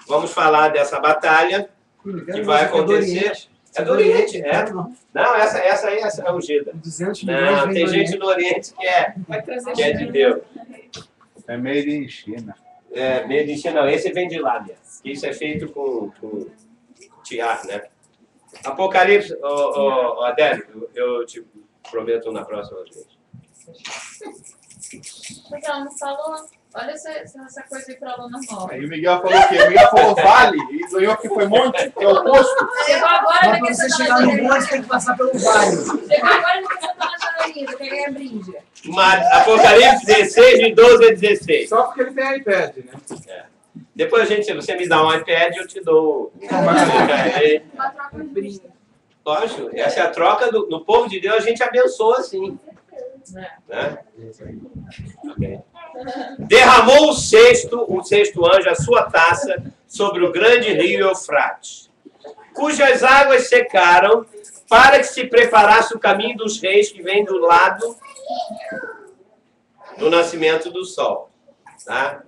Vamos falar dessa batalha que vai acontecer. É do Oriente, é. Não, essa aí é ungida. 200 milhões Não, vem tem do gente Oriente. no Oriente Vai trazer que é de Deus. É made in China. Meio de China, não, esse vem de lá mesmo. Isso é feito com tiar, né? Apocalipse, Adélio, eu te prometo na próxima vez. Então, não falou. Olha essa coisa aí para aluna nova. Aí o Miguel falou o quê? O Miguel falou vale e ganhou que foi monte, que é o oposto. Chegou agora, Mas vai pra que você você chegar no monte, tem que passar pelo vale. Chegou agora, vai que você tá na janelinha, quer ganhar brinde. Apocalipse 16, de 12 a 16. Só porque ele tem iPad, né? Depois você me dá um iPad, eu te dou. Uma troca de brinde. Lógico, essa é a troca no povo de Deus, a gente abençoa assim. Né? Okay. Derramou o sexto anjo, a sua taça sobre o grande rio Eufrates, cujas águas secaram, para que se preparasse o caminho dos reis que vem do lado do nascimento do sol. Tá?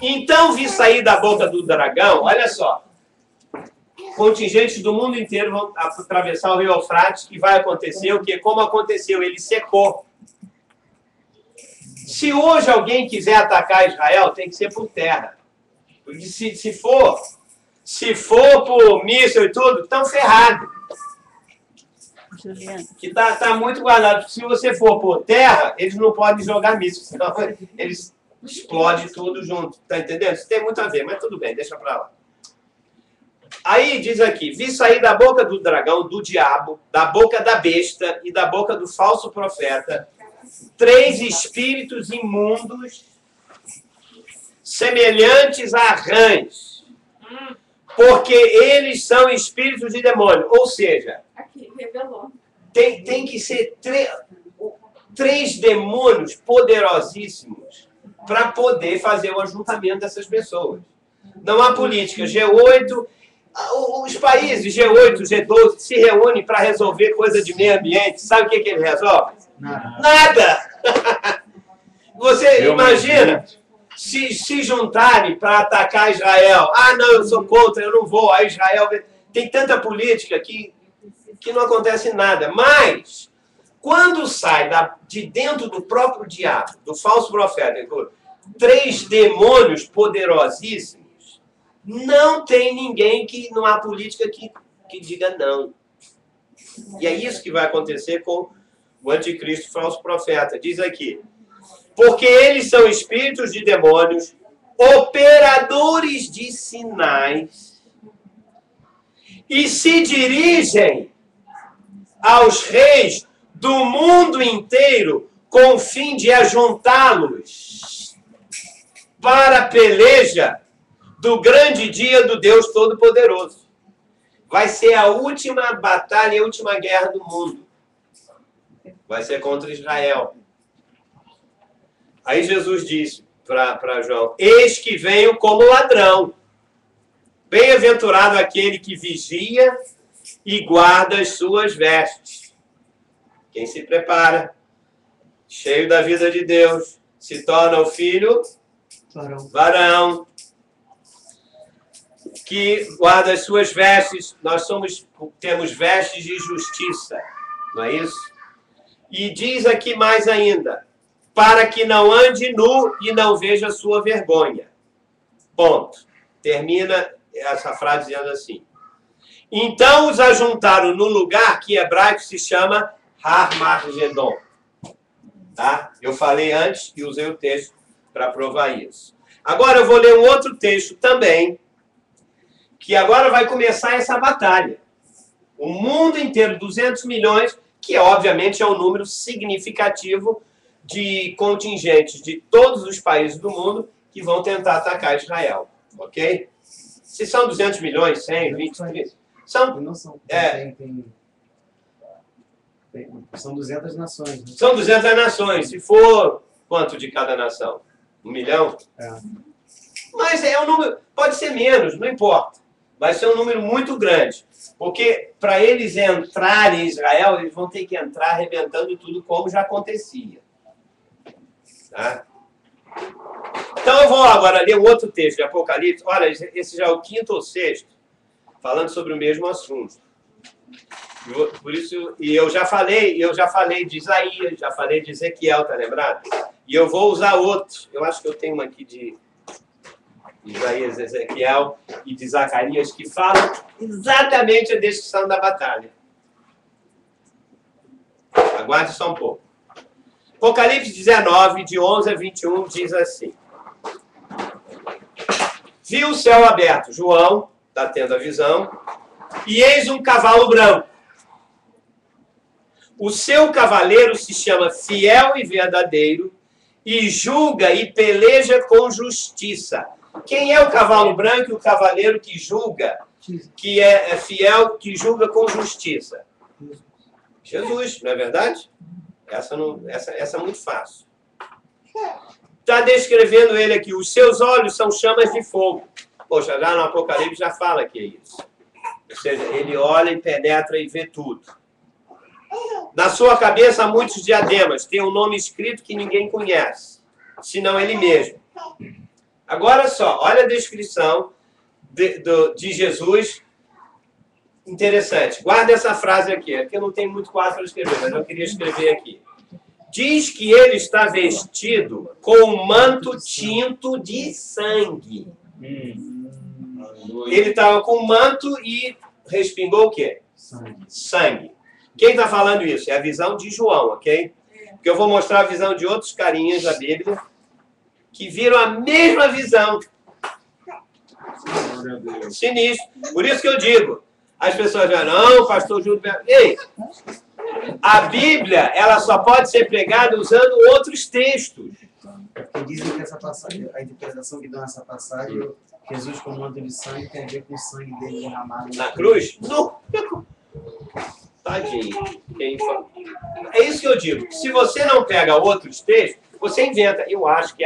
Então vi sair da boca do dragão, olha só, contingentes do mundo inteiro vão atravessar o rio Eufrates, que vai acontecer o quê? Como aconteceu, ele secou. Se hoje alguém quiser atacar Israel, tem que ser por terra. Porque se for por míssil e tudo, estão ferrados. Que tá muito guardado. Se você for por terra, eles não podem jogar míssil, senão eles explodem tudo junto. Tá entendendo? Isso tem muito a ver, mas tudo bem, deixa pra lá. Aí diz aqui, vi sair da boca do dragão, do diabo, da boca da besta e da boca do falso profeta, 3 espíritos imundos, semelhantes a rãs, porque eles são espíritos de demônio. Ou seja, Aqui, revelou. tem que ser 3 demônios poderosíssimos para poder fazer o ajuntamento dessas pessoas. Não há política. G8, os países G8, G12 se reúnem para resolver coisa de meio ambiente. Sabe o que eles resolvem? Nada! Você imagina se juntarem para atacar Israel. Ah, não, eu sou contra, eu não vou. Aí Israel... Tem tanta política que não acontece nada. Mas, quando sai de dentro do próprio diabo, do falso profeta, 3 demônios poderosíssimos, não tem ninguém não há política que diga não. E é isso que vai acontecer com o anticristo falso profeta. Diz aqui, porque eles são espíritos de demônios, operadores de sinais, e se dirigem aos reis do mundo inteiro com o fim de ajuntá-los para a peleja do grande dia do Deus Todo-Poderoso. Vai ser a última batalha, a última guerra do mundo. Vai ser contra Israel. Aí Jesus disse para João, eis que venho como ladrão. Bem-aventurado aquele que vigia e guarda as suas vestes. Quem se prepara, cheio da vida de Deus, se torna o filho varão, que guarda as suas vestes. Nós temos vestes de justiça, não é isso? E diz aqui mais ainda, para que não ande nu e não veja sua vergonha. Ponto. Termina essa frase dizendo assim. Então os ajuntaram no lugar que em hebraico se chama Har-Magedon. Tá? Eu falei antes e usei o texto para provar isso. Agora eu vou ler um outro texto também, que agora vai começar essa batalha. O mundo inteiro, 200 milhões, que obviamente é um número significativo de contingentes de todos os países do mundo que vão tentar atacar Israel. Ok? Se são 200 milhões, 100, 20, 30... Não são. São 200 nações. Né? São 200 nações. Se for, quanto de cada nação? 1 milhão? É. Mas é um número... Pode ser menos, não importa. Vai ser um número muito grande. Porque para eles entrarem em Israel, eles vão ter que entrar arrebentando tudo como já acontecia. Tá? Então eu vou agora ler um outro texto de Apocalipse. Olha, esse já é o 5º ou 6º, falando sobre o mesmo assunto. Por isso, e eu já falei de Isaías, já falei de Ezequiel, tá lembrado? E eu vou usar outros. Eu acho que eu tenho uma aqui de Isaías, Ezequiel e de Zacarias, que falam exatamente a descrição da batalha. Aguarde só um pouco. Apocalipse 19, de 11 a 21, diz assim. Viu o céu aberto, João está tendo a visão, e eis um cavalo branco. O seu cavaleiro se chama Fiel e Verdadeiro e julga e peleja com justiça. Quem é o cavalo branco e o cavaleiro que julga, que é fiel, que julga com justiça? Jesus, não é verdade? Essa é muito fácil. Está descrevendo ele aqui. Os seus olhos são chamas de fogo. Poxa, já no Apocalipse já fala que é isso. Ou seja, ele olha e penetra e vê tudo. Na sua cabeça há muitos diademas. Tem um nome escrito que ninguém conhece, senão ele mesmo. Agora só, olha a descrição de Jesus. Interessante. Guarda essa frase aqui. É que eu não tenho muito quadro para escrever, mas eu queria escrever aqui. Diz que ele está vestido com um manto tinto de sangue. Ele estava com um manto e respingou o quê? Sangue. Quem está falando isso? É a visão de João, ok? Porque eu vou mostrar a visão de outros carinhas da Bíblia que viram a mesma visão. Sinistro. Por isso que eu digo, as pessoas dizem, não, pastor Júlio... Ei, a Bíblia, ela só pode ser pregada usando outros textos. Porque dizem que essa passagem, a interpretação que dão essa passagem, Jesus com manto de sangue tem a ver com o sangue dele derramado na cruz? Não. Tadinho. É isso que eu digo. Se você não pega outros textos, você inventa. Eu acho que...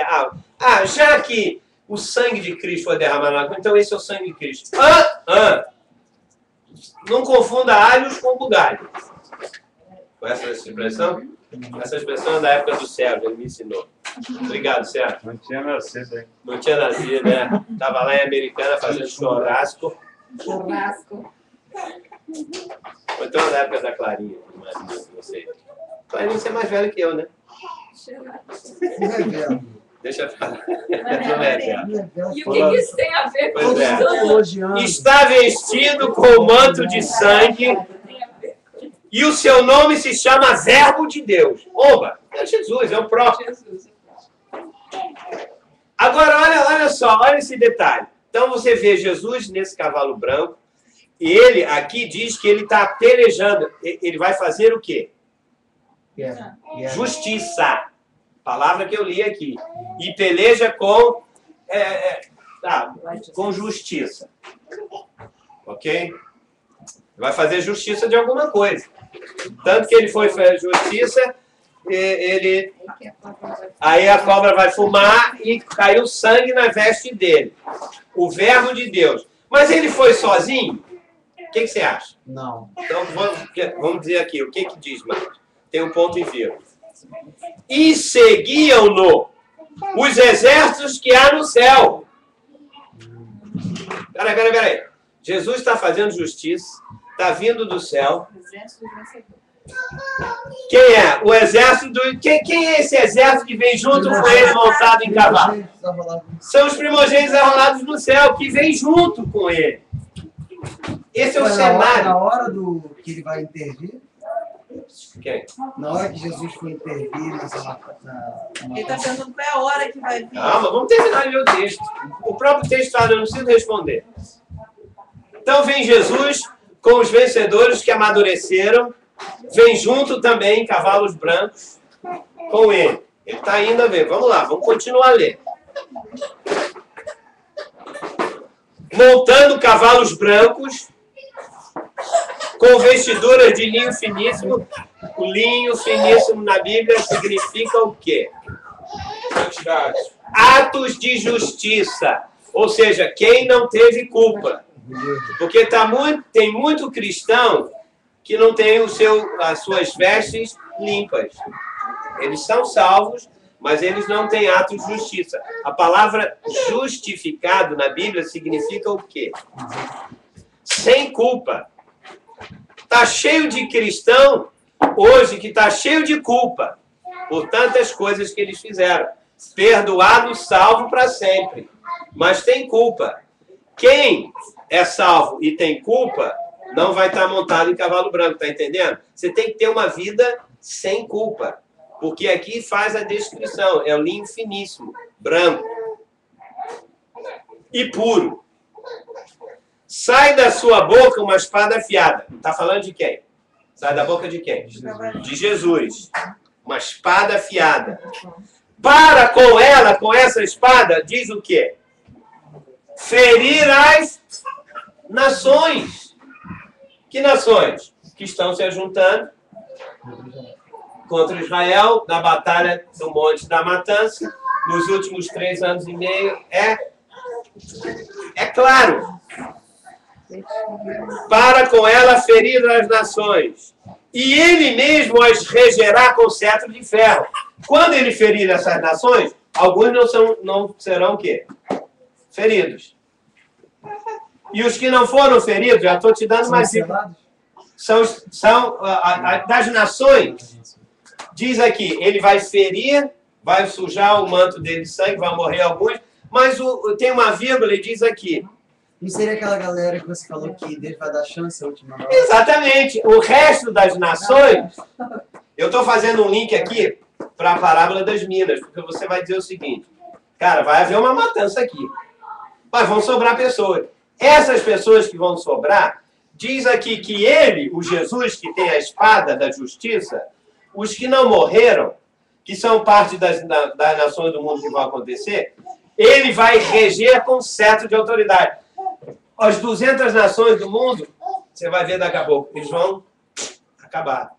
já que o sangue de Cristo foi derramado na cruz, então esse é o sangue de Cristo. Não confunda alhos com bugalhos. Com essa expressão? Essa expressão é da época do Sérgio, ele me ensinou. Obrigado, Sérgio. Não tinha nascido, hein? Não tinha nascido, né? Estava lá em Americana fazendo churrasco. Churrasco. Ou então na época da Clarinha, não sei. Clarinha, você é mais velho que eu, né? Deixa eu falar. E o que isso tem a ver com isso? Está vestido com o manto de sangue e o seu nome se chama Verbo de Deus. Oba, é Jesus, é o próprio. Agora, olha só, olha esse detalhe. Então você vê Jesus nesse cavalo branco e ele aqui diz que ele está pelejando. Ele vai fazer o quê? Justiça. Palavra que eu li aqui. E peleja com justiça. Ok? Vai fazer justiça de alguma coisa. Tanto que ele foi fazer justiça, aí a cobra vai fumar e caiu sangue na veste dele. O verbo de Deus. Mas ele foi sozinho? O que você acha? Não. Então vamos dizer aqui, o que diz mais? Tem um ponto e vírgula. E seguiam-no os exércitos que há no céu. Peraí. Jesus está fazendo justiça, está vindo do céu. Quem é? O exército do... Quem é esse exército que vem junto com ele montado em cavalo? São os primogênitos arrolados no céu, que vem junto com ele. Esse é o cenário. Na hora que ele vai intervir, quem? Na hora que Jesus foi intervir ele está perguntando qual é a hora que vai vir. Calma, vamos terminar de ler o texto. O próprio texto fala, eu não preciso responder. Então vem Jesus com os vencedores que amadureceram, vem junto também cavalos brancos com ele. Ele está indo a ver. Vamos lá, vamos continuar a ler. Montando cavalos brancos, com vestiduras de linho finíssimo. O linho finíssimo na Bíblia significa o quê? Atos de justiça. Ou seja, quem não teve culpa. Porque tem muito cristão que não tem as suas vestes limpas. Eles são salvos, mas eles não têm atos de justiça. A palavra justificado na Bíblia significa o quê? Sem culpa. Está cheio de cristão hoje que está cheio de culpa por tantas coisas que eles fizeram. Perdoado, salvo para sempre. Mas tem culpa. Quem é salvo e tem culpa não vai estar montado em cavalo branco, tá entendendo? Você tem que ter uma vida sem culpa. Porque aqui faz a descrição. É o linho finíssimo, branco e puro. Sai da sua boca uma espada afiada. Está falando de quem? Sai da boca de quem? De Jesus. Uma espada afiada. Para com ela, com essa espada, diz o quê? Ferir as nações. Que nações? Que estão se ajuntando contra Israel na batalha do Monte da Matança nos últimos 3 anos e meio. É claro. Para com ela ferir as nações, e ele mesmo as regerá com cetro de ferro. Quando ele ferir essas nações, alguns não serão o quê? Feridos. E os que não foram feridos, já estou te dando mais dicas. São das nações. Diz aqui, ele vai ferir, vai sujar o manto dele de sangue, vai morrer alguns, mas tem uma vírgula e diz aqui. Não seria aquela galera que você falou que Deus vai dar chance a última hora? Exatamente. O resto das nações... Eu estou fazendo um link aqui para a parábola das minas, porque você vai dizer o seguinte. Cara, vai haver uma matança aqui. Mas vão sobrar pessoas. Essas pessoas que vão sobrar, diz aqui que ele, o Jesus, que tem a espada da justiça, os que não morreram, que são parte das nações do mundo que vão acontecer, ele vai reger com cetro de autoridade. As 200 nações do mundo, você vai ver daqui a pouco, eles vão acabar.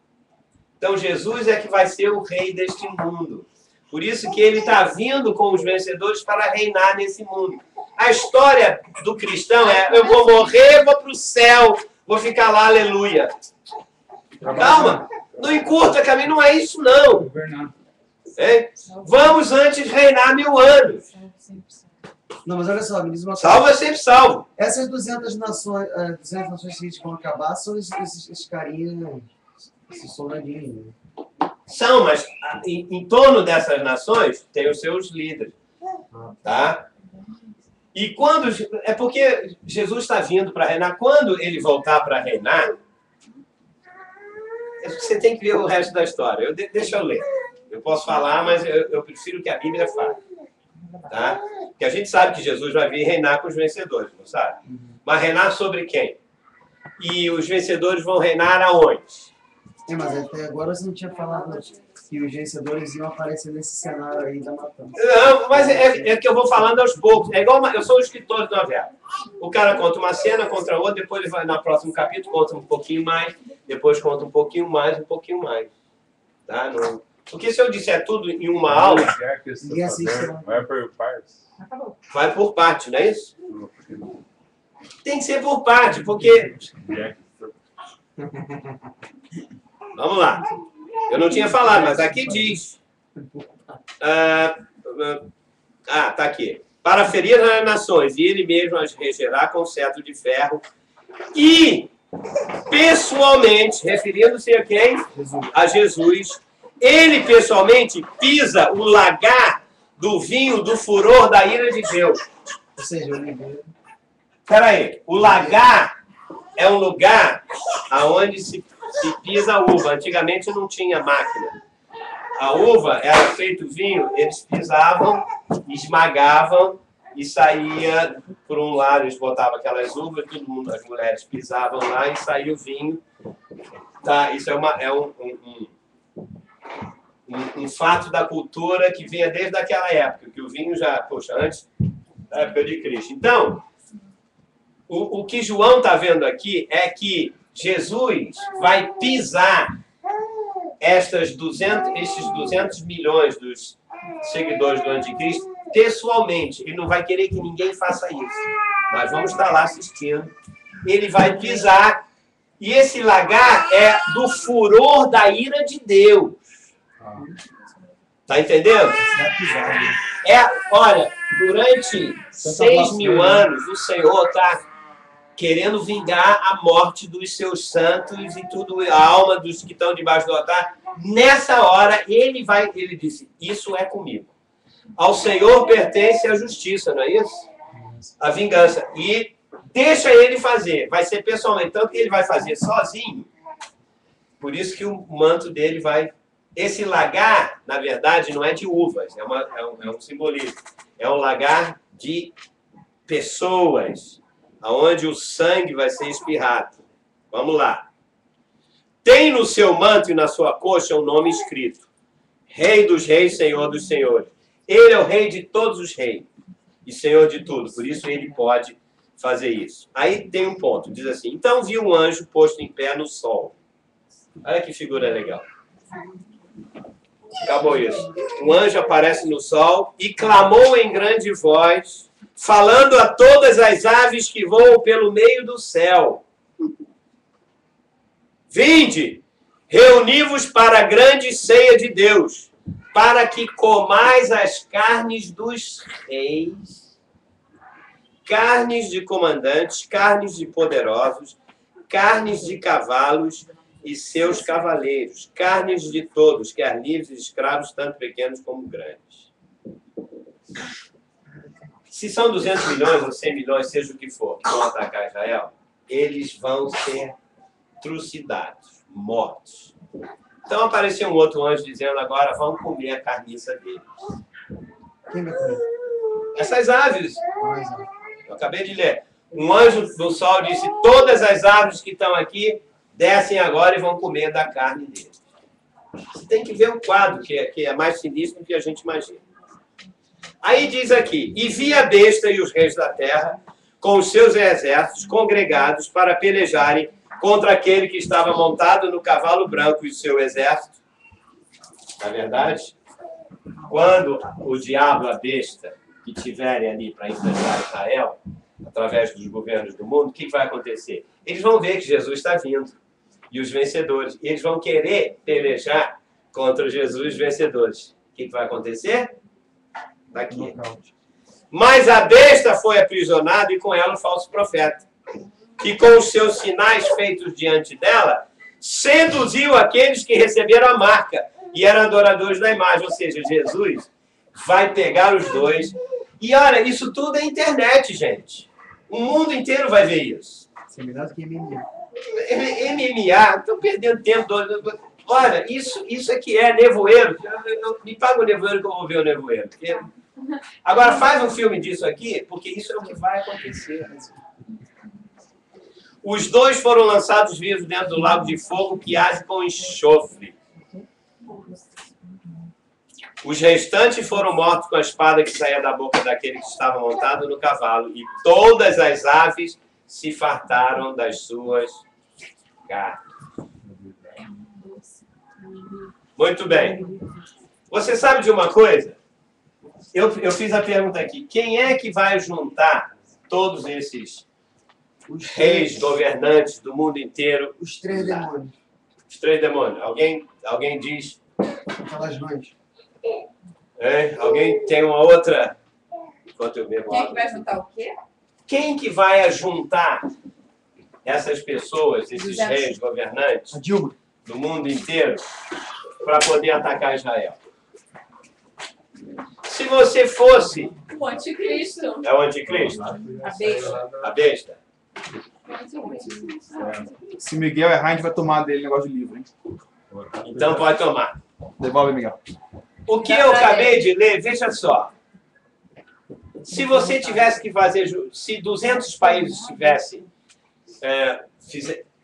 Então, Jesus é que vai ser o rei deste mundo. Por isso que ele está vindo com os vencedores para reinar nesse mundo. A história do cristão é, eu vou morrer, vou para o céu, vou ficar lá, aleluia. Calma, não encurta caminho, não é isso não. É? Vamos antes reinar 1000 anos. Não, mas olha só, me diz uma coisa. Salvo é sempre salvo. Essas 200 nações que vão acabar são esses carinhas, esses soldadinhos. São, mas em torno dessas nações tem os seus líderes. Tá? E quando... É porque Jesus está vindo para reinar. Quando ele voltar para reinar, você tem que ver o resto da história. Deixa eu ler. Eu posso falar, mas eu prefiro que a Bíblia fale. Tá? Porque a gente sabe que Jesus vai vir reinar com os vencedores, não sabe? Mas reinar sobre quem? E os vencedores vão reinar aonde? Mas até agora você não tinha falado que os vencedores iam aparecer nesse cenário aí da matança. Não, mas é que eu vou falando aos poucos. É igual eu sou o escritor de novela. O cara conta uma cena, contra outra, depois ele vai no próximo capítulo, conta um pouquinho mais, depois conta um pouquinho mais. Tá? Não... Porque se eu disser tudo em uma aula, Vai por partes. vai por parte, não é isso? Tem que ser por parte, porque... Vamos lá. Eu não tinha falado, mas aqui diz. Tá aqui. Para ferir as nações, e ele mesmo as regerá com cetro de ferro. E, pessoalmente, referindo-se a quem? A Jesus. Ele, pessoalmente, pisa o lagar do vinho do furor da ira de Deus. Ou seja, Espera aí. O lagar é um lugar onde se pisa a uva. Antigamente não tinha máquina. A uva era feito vinho, eles pisavam, esmagavam e saía por um lado, eles botavam aquelas uvas, todo mundo, as mulheres pisavam lá e saía o vinho. Tá, isso é um fato da cultura que vinha desde aquela época, que o vinho já, antes da época de Cristo. Então, o que João está vendo aqui é que Jesus vai pisar esses 200 milhões dos seguidores do Anticristo pessoalmente. Ele não vai querer que ninguém faça isso. Nós vamos estar lá assistindo. Ele vai pisar. E esse lagar é do furor da ira de Deus. Tá entendendo? Olha, durante 6.000 anos, o Senhor está querendo vingar a morte dos seus santos e tudo, a alma dos que estão debaixo do altar. Nessa hora, ele disse, isso é comigo. Ao Senhor pertence a justiça, não é isso? A vingança. E deixa ele fazer. Vai ser pessoalmente. Tanto que ele vai fazer sozinho. Por isso que o manto dele vai... Esse lagar, na verdade, não é de uvas. É um simbolismo. É um lagar de pessoas, onde o sangue vai ser espirrado. Vamos lá. tem no seu manto e na sua coxa um nome escrito: Rei dos Reis, Senhor dos Senhores. Ele é o Rei de todos os reis e Senhor de tudo, por isso ele pode fazer isso. Aí tem um ponto, diz assim: então vi um anjo posto em pé no sol. Olha que figura legal. Acabou isso. Um anjo aparece no sol e clamou em grande voz, falando a todas as aves que voam pelo meio do céu: vinde, reuni-vos para a grande ceia de Deus, para que comais as carnes dos reis, carnes de comandantes, carnes de poderosos, carnes de cavalos e seus cavaleiros, carnes de todos, quer livres e escravos, tanto pequenos como grandes. Se são 200 milhões ou 100 milhões, seja o que for, que vão atacar Israel, eles vão ser trucidados, mortos. Então apareceu um outro anjo dizendo: agora vão comer a carniça deles. Quem vai comer? Essas aves. Eu acabei de ler. Um anjo do sol disse: todas as aves que estão aqui descem agora e vão comer da carne deles. Você tem que ver o quadro, que é mais sinistro do que a gente imagina. Aí diz aqui: e vi a besta e os reis da terra com os seus exércitos congregados para pelejarem contra aquele que estava montado no cavalo branco e o seu exército. Na verdade, quando o diabo, a besta, que tiverem ali para enfrentar Israel, através dos governos do mundo, o que vai acontecer? Eles vão ver que Jesus está vindo, e os vencedores. E eles vão querer pelejar contra Jesus vencedores. O que vai acontecer? Daqui. Mas a besta foi aprisionada e com ela o falso profeta, que com os seus sinais feitos diante dela, seduziu aqueles que receberam a marca e eram adoradores da imagem. Ou seja, Jesus vai pegar os dois. E olha, isso tudo é internet, gente. O mundo inteiro vai ver isso. Isso é melhor do que MMA. MMA, estou perdendo tempo. Olha, isso aqui é nevoeiro. Me paga o nevoeiro que eu vou ver o nevoeiro. Agora faz um filme disso aqui, porque isso é o que vai acontecer. Os dois foram lançados vivos dentro do lago de fogo que arde com enxofre. Os restantes foram mortos com a espada que saía da boca daquele que estava montado no cavalo, e todas as aves se fartaram das suas carnes. Muito bem. Você sabe de uma coisa? Eu fiz a pergunta aqui. Quem é que vai juntar todos esses reis, governantes do mundo inteiro? Os três demônios. Os três demônios. Alguém diz? Aquelas mães. É? Alguém tem uma outra? Enquanto eu bebo Quem é água. que vai juntar o quê? Quem que vai juntar essas pessoas, esses José. reis, governantes A Dilma. do mundo inteiro para poder atacar Israel? Se você fosse... O anticristo. É o anticristo? A besta. A besta? Se Miguel errar, a gente vai tomar dele negócio de livro, hein? Então pode tomar. Devolve, Miguel. O que eu acabei de ler, veja só. Se você tivesse que fazer... Se 200 países tivessem...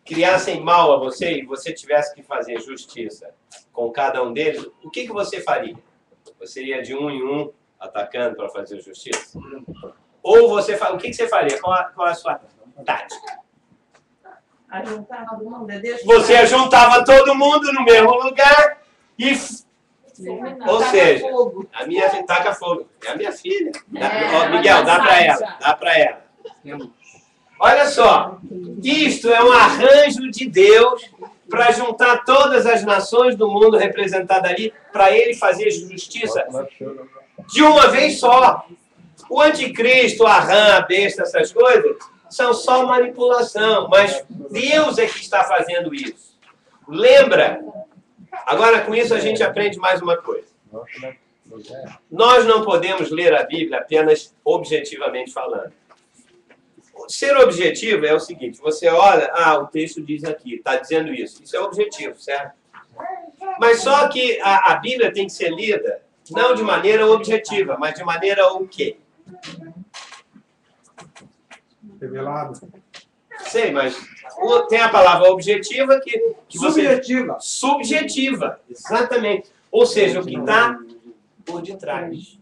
criassem mal a você e você tivesse que fazer justiça com cada um deles, o que você faria? Você ia de um em um atacando para fazer justiça? Ou você o que você faria? Qual é a sua tática? A juntar todo mundo, é Deus. Você juntava todo mundo no mesmo lugar e... Ou seja, a minha filha taca fogo. É a minha filha. Miguel, dá para ela. Dá para ela. Olha só. Isto é um arranjo de Deus para juntar todas as nações do mundo representadas ali, para ele fazer justiça de uma vez só. O anticristo, a rã, a besta, essas coisas, são só manipulação, mas Deus é que está fazendo isso. Lembra? Agora, com isso, a gente aprende mais uma coisa. Nós não podemos ler a Bíblia apenas objetivamente falando. Ser objetivo é o seguinte, você olha, o texto diz aqui, está dizendo isso. Isso é objetivo, certo? Mas só que a Bíblia tem que ser lida não de maneira objetiva, mas de maneira o quê? Revelado. Sei, mas tem a palavra objetiva que você... Subjetiva. Subjetiva, exatamente. Ou seja, o que está por detrás.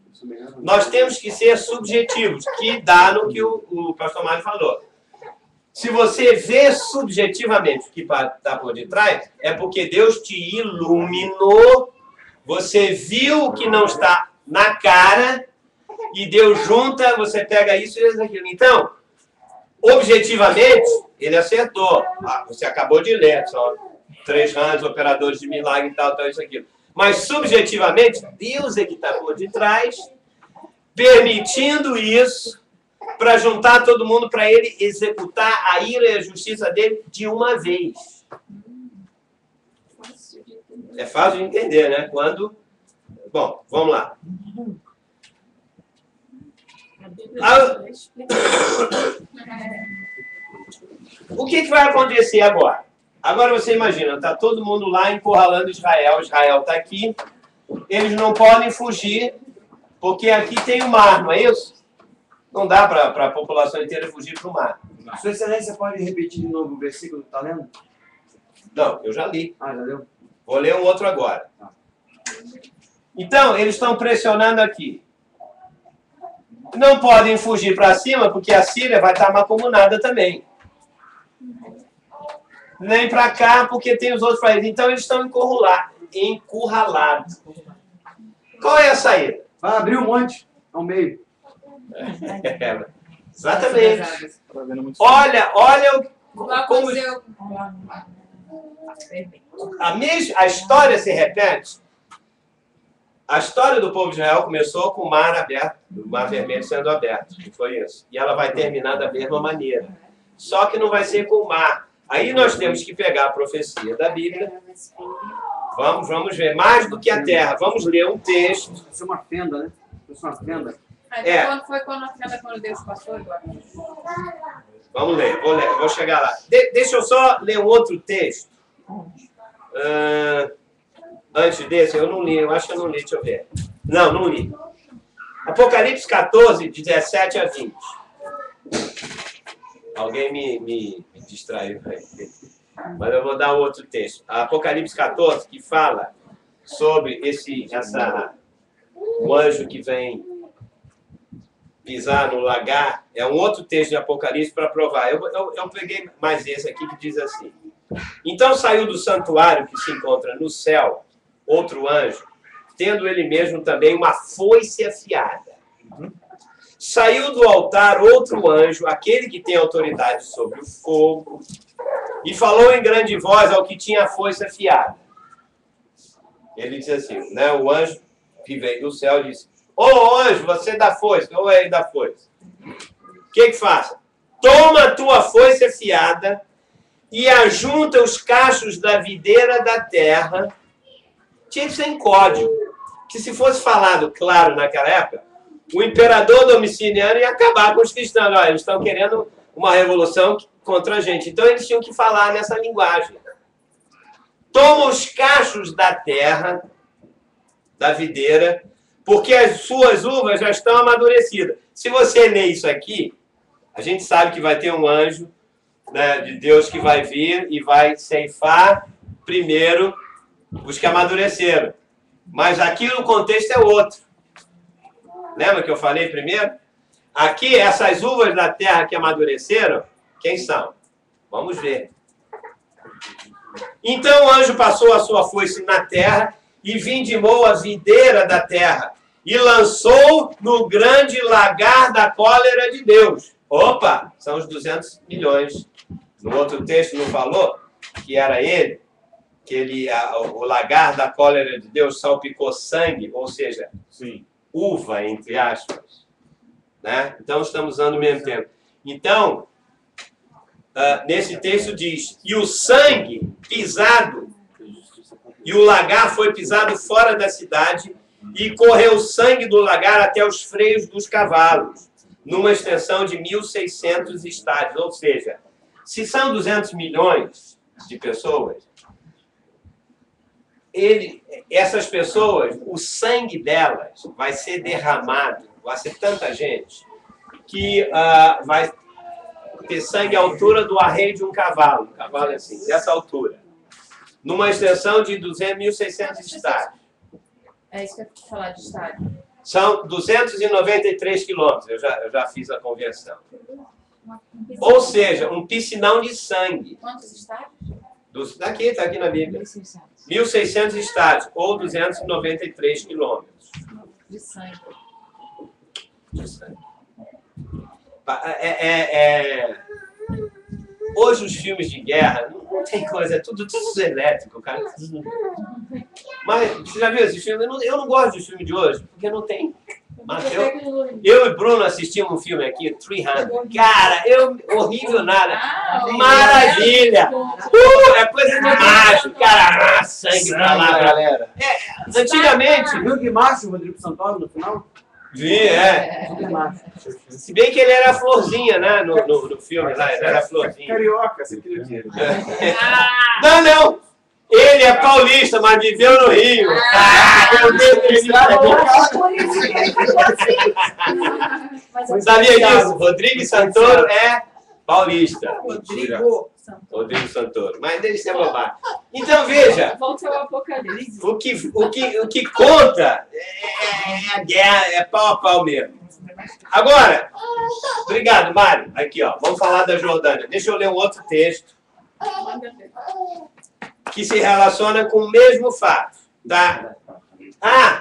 Nós temos que ser subjetivos, que dá no que o pastor Mário falou. Se você vê subjetivamente o que está por detrás, é porque Deus te iluminou, você viu o que não está na cara, e Deus junta, você pega isso e aquilo. Então, objetivamente, ele acertou. Você acabou de ler, são 3 rãs, operadores de milagre e tal, isso, aquilo. Mas, subjetivamente, Deus é que está por detrás, permitindo isso, para juntar todo mundo, para ele executar a ira e a justiça dele de uma vez. É fácil de entender, né? Quando... Bom, vamos lá. O que vai acontecer agora? Agora você imagina, está todo mundo lá encurralando Israel, Israel está aqui, eles não podem fugir, porque aqui tem o mar, não é isso? Não dá para a população inteira fugir para o mar. Sua Excelência, pode repetir de novo o versículo que está lendo? Não, eu já li. Ah, já leu? Vou ler um outro agora. Então, eles estão pressionando aqui. Não podem fugir para cima, porque a Síria vai estar mancomunada também. Nem para cá, porque tem os outros países. Então, eles estão encurralados. Qual é a saída? Vai abrir um monte ao meio. Exatamente. Olha como a história se repete. A história do povo de Israel começou com o mar aberto, o mar vermelho sendo aberto, que foi isso. E ela vai terminar da mesma maneira. Só que não vai ser com o mar. Aí nós temos que pegar a profecia da Bíblia. Vamos ver mais do que a terra. Vamos ler um texto. Vai ser uma fenda, né? Vai ser uma fenda. Quando foi quando Deus passou, Eduardo? Vamos ler, vou chegar lá. Deixa eu só ler um outro texto. Antes desse, eu não li, eu acho que eu não li, deixa eu ver. Não li. Apocalipse 14, 17 a 20. Alguém me distraiu aí. Mas eu vou dar outro texto. Apocalipse 14, que fala sobre o anjo que vem pisar no lagar, é um outro texto de Apocalipse para provar. Eu peguei mais esse aqui que diz assim. Então saiu do santuário que se encontra no céu, outro anjo, tendo ele mesmo também uma foice afiada. Saiu do altar outro anjo, aquele que tem autoridade sobre o fogo, e falou em grande voz ao que tinha a foice afiada. Ele diz assim, né, o anjo que veio do céu disse: Ô anjo, você dá foice, ou é da foice. O que faça? Toma a tua foice afiada e ajunta os cachos da videira da terra. Tinha que ser em código. Que se fosse falado claro naquela época, o imperador Domiciano ia acabar com os cristãos. Olha, eles estão querendo uma revolução contra a gente. Então eles tinham que falar nessa linguagem. Toma os cachos da terra, da videira, porque as suas uvas já estão amadurecidas. Se você ler isso aqui, a gente sabe que vai ter um anjo, né, de Deus que vai vir e vai ceifar primeiro os que amadureceram. Mas aqui o contexto é outro. Lembra que eu falei primeiro? Aqui, essas uvas da terra que amadureceram, quem são? Vamos ver. Então o anjo passou a sua foice na terra e vindimou a videira da terra e lançou no grande lagar da cólera de Deus. Opa, são os 200 milhões. No outro texto não falou que era ele, que o lagar da cólera de Deus salpicou sangue, ou seja, sim, uva, entre aspas. Né? Então estamos usando o mesmo tempo. Então, nesse texto diz, e o sangue pisado, e o lagar foi pisado fora da cidade, e correu o sangue do lagar até os freios dos cavalos, numa extensão de 1.600 estádios. Ou seja, se são 200 milhões de pessoas, essas pessoas, o sangue delas vai ser derramado, vai ser tanta gente, que vai ter sangue à altura do arreio de um cavalo. Um cavalo é assim, dessa altura. Numa extensão de 1.600 estádios. É isso que eu ia falar de estádio. São 293 quilômetros, eu já fiz a conversão. Ou seja, um piscinão de sangue. Quantos estádios? Daqui, está aqui na Bíblia. 1.600 estádios, ou 293 quilômetros. De sangue. De sangue. Hoje os filmes de guerra, não tem coisa, é tudo elétrico, cara. Mas você já viu esse filme? Eu não gosto dos filmes de hoje, porque não tem. Mas eu e Bruno assistimos um filme aqui, 300. Cara, horrível nada. Maravilha! É coisa de macho, cara. Sangue pra lá, galera. Antigamente. Viu que macho o Rodrigo Santoro no final? Vi, Se bem que ele era a florzinha, né? No filme lá, ele era a florzinha. Carioca, você queria dizer. Não! Ele é paulista, mas viveu no Rio. Sabia disso? Rodrigo Santoro é paulista. Rodrigo Santoro. Mas deixa eu bobagem. Então veja. Volta ao Apocalipse. O que conta é a guerra, é pau a pau mesmo. Agora, obrigado, Mário. Aqui, ó, vamos falar da Jordânia. Deixa eu ler um outro texto que se relaciona com o mesmo fato. Tá?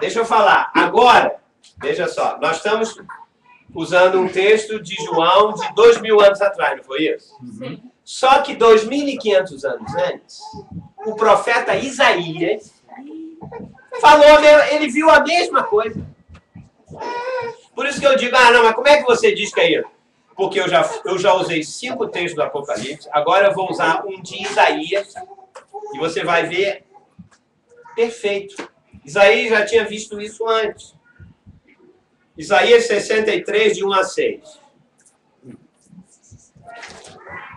Deixa eu falar. Agora, veja só, nós estamos usando um texto de João de 2.000 anos atrás, não foi isso? Sim. Só que 2.500 anos antes, o profeta Isaías falou, ele viu a mesma coisa. Por isso que eu digo, não, mas como é que você diz que é isso? Porque eu já usei 5 textos do Apocalipse, agora eu vou usar um de Isaías, e você vai ver perfeito. Isaías já tinha visto isso antes. Isaías 63, de 1 a 6.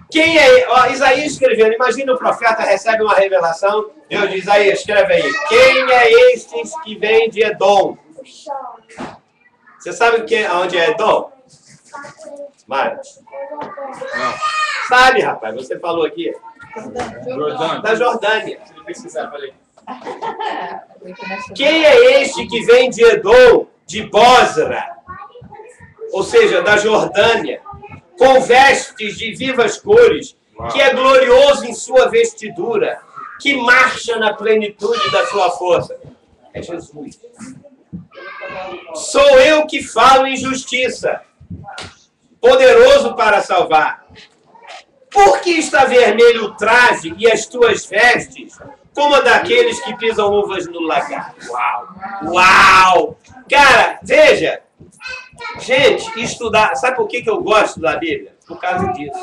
Quem é? Isaías escrevendo, imagina o profeta recebe uma revelação, Deus diz, Isaías, escreve aí. Quem é estes que vem de Edom? Você sabe onde é Edom? Mário? Não. Sabe, rapaz, você falou aqui. Jordânia. Da Jordânia. Se não pesquisar, falei. Quem é este que vem de Edom, de Bósra, ou seja, da Jordânia, com vestes de vivas cores, que é glorioso em sua vestidura, que marcha na plenitude da sua força? É Jesus. Sou eu que falo em justiça, poderoso para salvar. Por que está vermelho o traje e as tuas vestes, como a daqueles que pisam uvas no lagar? Uau! Uau! Cara, veja. Gente, estudar... Sabe por que eu gosto da Bíblia? Por causa disso.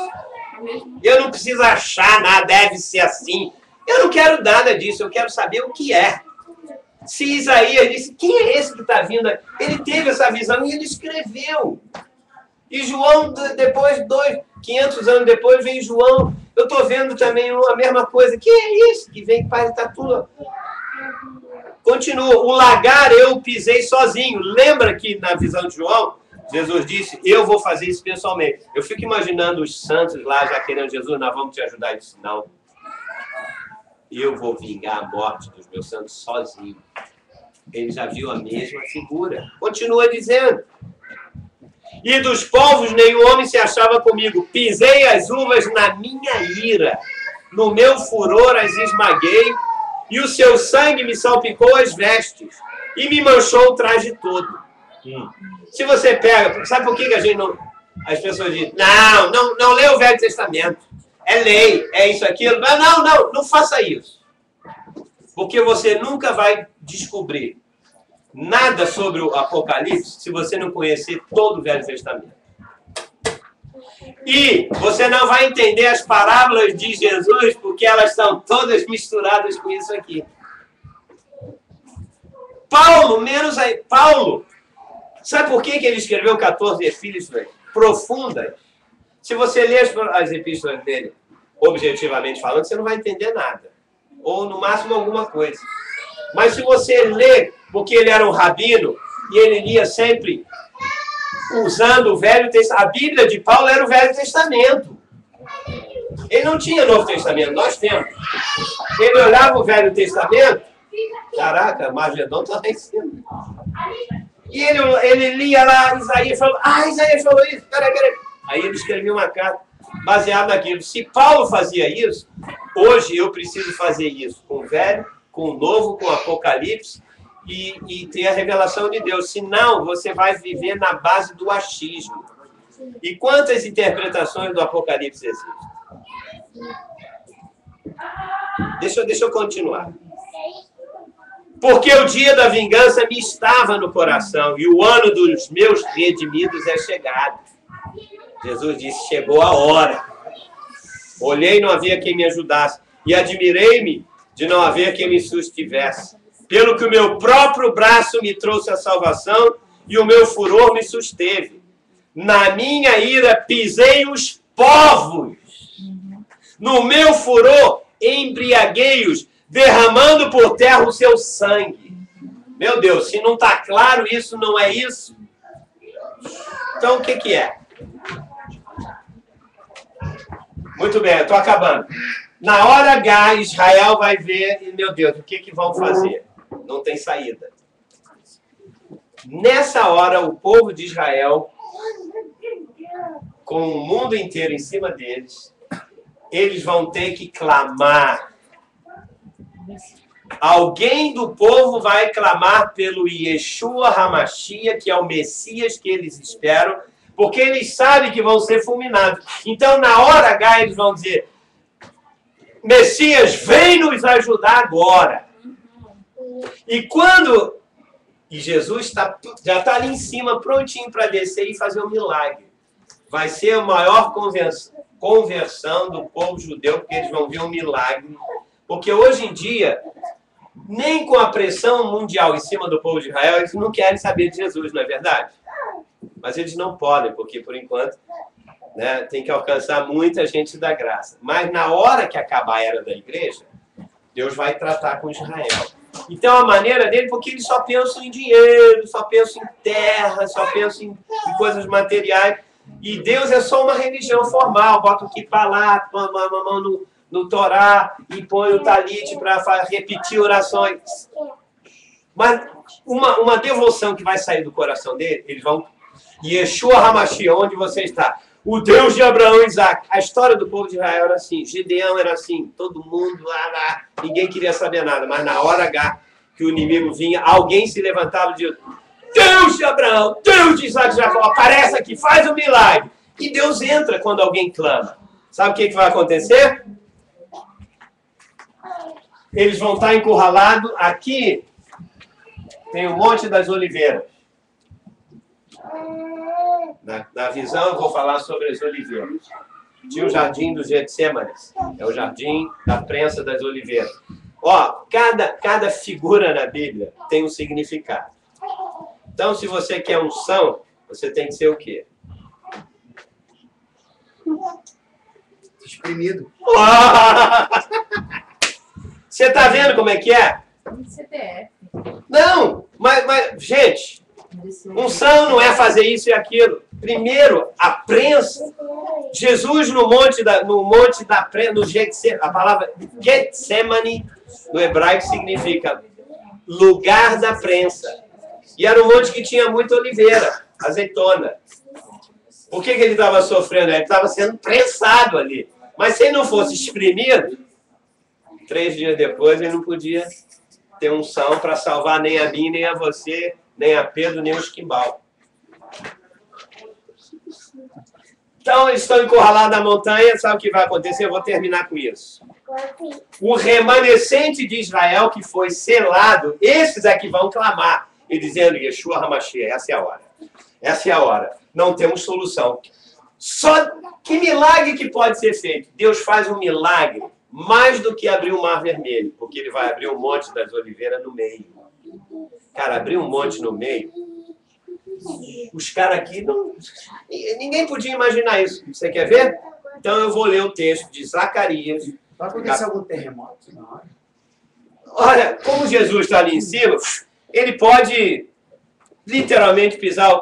Eu não preciso achar nada, deve ser assim. Eu não quero nada disso, eu quero saber o que é. Se Isaías disse, quem é esse que está vindo? Ele teve essa visão e ele escreveu. E João, depois, 500 anos depois, vem João. Eu estou vendo também a mesma coisa. Quem é esse que vem? Pai, está tudo... Continua. O lagar eu pisei sozinho. Lembra que na visão de João, Jesus disse, eu vou fazer isso pessoalmente. Eu fico imaginando os santos lá já querendo, Jesus, nós vamos te ajudar. Ele disse, não. Eu vou vingar a morte dos meus santos sozinho. Ele já viu a mesma figura. Continua dizendo. E dos povos nenhum homem se achava comigo. Pisei as uvas na minha ira. No meu furor as esmaguei. E o seu sangue me salpicou as vestes. E me manchou o traje todo. Se você pega... Sabe por que a gente não... As pessoas dizem, não lê o Velho Testamento. É lei, é isso, aquilo. Não faça isso. Porque você nunca vai descobrir nada sobre o Apocalipse se você não conhecer todo o Velho Testamento. E você não vai entender as parábolas de Jesus porque elas estão todas misturadas com isso aqui. Paulo, sabe por que ele escreveu 14 epístolas profundas? Se você ler as epístolas dele, objetivamente falando, você não vai entender nada. Ou, no máximo, alguma coisa. Mas se você lê, porque ele era um rabino, e ele lia sempre usando o Velho Testamento. A Bíblia de Paulo era o Velho Testamento. Ele não tinha Novo Testamento, nós temos. Ele olhava o Velho Testamento, caraca, Magedon está lá em cima. E ele lia lá, Isaías falou, Isaías falou isso, peraí. Aí ele escrevia uma carta baseada naquilo. Se Paulo fazia isso, hoje eu preciso fazer isso com o Velho, com o Novo, com o Apocalipse e ter a revelação de Deus. Senão, você vai viver na base do achismo. E quantas interpretações do Apocalipse existem? Deixa eu continuar. Porque o dia da vingança me estava no coração e o ano dos meus redimidos é chegado. Jesus disse, chegou a hora. Olhei e não havia quem me ajudasse. E admirei-me de não haver quem me sustivesse. Pelo que o meu próprio braço me trouxe a salvação e o meu furor me susteve. Na minha ira pisei os povos. No meu furor embriaguei-os, derramando por terra o seu sangue. Meu Deus, se não está claro isso, não é isso? Então o que é? Muito bem, eu estou acabando. Na hora H, Israel vai ver, e meu Deus, o que vão fazer? Não tem saída. Nessa hora, o povo de Israel, com o mundo inteiro em cima deles, eles vão ter que clamar. Alguém do povo vai clamar pelo Yeshua HaMashiach, que é o Messias que eles esperam, porque eles sabem que vão ser fulminados. Então, na hora H, eles vão dizer, Messias, vem nos ajudar agora. E Jesus já está ali em cima, prontinho para descer e fazer um milagre. Vai ser a maior conversão do povo judeu, porque eles vão ver um milagre. Porque hoje em dia, nem com a pressão mundial em cima do povo de Israel, eles não querem saber de Jesus, não é verdade? Mas eles não podem, porque por enquanto, né, tem que alcançar muita gente da graça. Mas na hora que acabar a era da igreja, Deus vai tratar com Israel. Então a maneira dele, porque eles só pensam em dinheiro, só pensam em terra, só pensam em coisas materiais. E Deus é só uma religião formal, bota o kippah lá, toma a mão no Torá e põe o talite para repetir orações. Mas uma devoção que vai sair do coração dele, eles vão... Yeshua HaMashiach, onde você está? O Deus de Abraão e Isaac. A história do povo de Israel era assim, Gideão era assim, todo mundo lá, ninguém queria saber nada, mas na hora H que o inimigo vinha, alguém se levantava e dizia, Deus de Abraão, Deus de Isaac, Jacó, aparece aqui, faz um milagre. E Deus entra quando alguém clama. Sabe o que vai acontecer? Eles vão estar encurralados. Aqui tem o Monte das Oliveiras. Na visão eu vou falar sobre as oliveiras. Tinha o Jardim dos Getsêmanes. É o Jardim da Prensa das Oliveiras. Ó, cada figura na Bíblia tem um significado. Então, se você quer unção, você tem que ser o quê? Espremido. Você tá vendo como é que é? CPF. Não, mas gente, unção não é fazer isso e aquilo. Primeiro, a prensa. Jesus no monte da prensa, no Getsemane, a palavra Getsemane no hebraico significa lugar da prensa. E era um monte que tinha muita oliveira, azeitona. Por que ele estava sofrendo? Ele estava sendo prensado ali. Mas se ele não fosse espremido, 3 dias depois ele não podia ter unção para salvar nem a mim, nem a você, nem a Pedro, nem o Esquimbal. Então eles estão encurralados na montanha, sabe o que vai acontecer? Eu vou terminar com isso. O remanescente de Israel que foi selado, esses é que vão clamar. E dizendo, Yeshua HaMashiach, essa é a hora. Essa é a hora. Não temos solução. Só que milagre que pode ser feito? Deus faz um milagre mais do que abrir o Mar Vermelho, porque ele vai abrir o Monte das Oliveiras no meio. Cara, abrir um monte no meio, os caras aqui não... Ninguém podia imaginar isso. Você quer ver? Então eu vou ler o texto de Zacarias. Vai acontecer algum terremoto na hora? Olha, como Jesus está ali em cima, ele pode literalmente pisar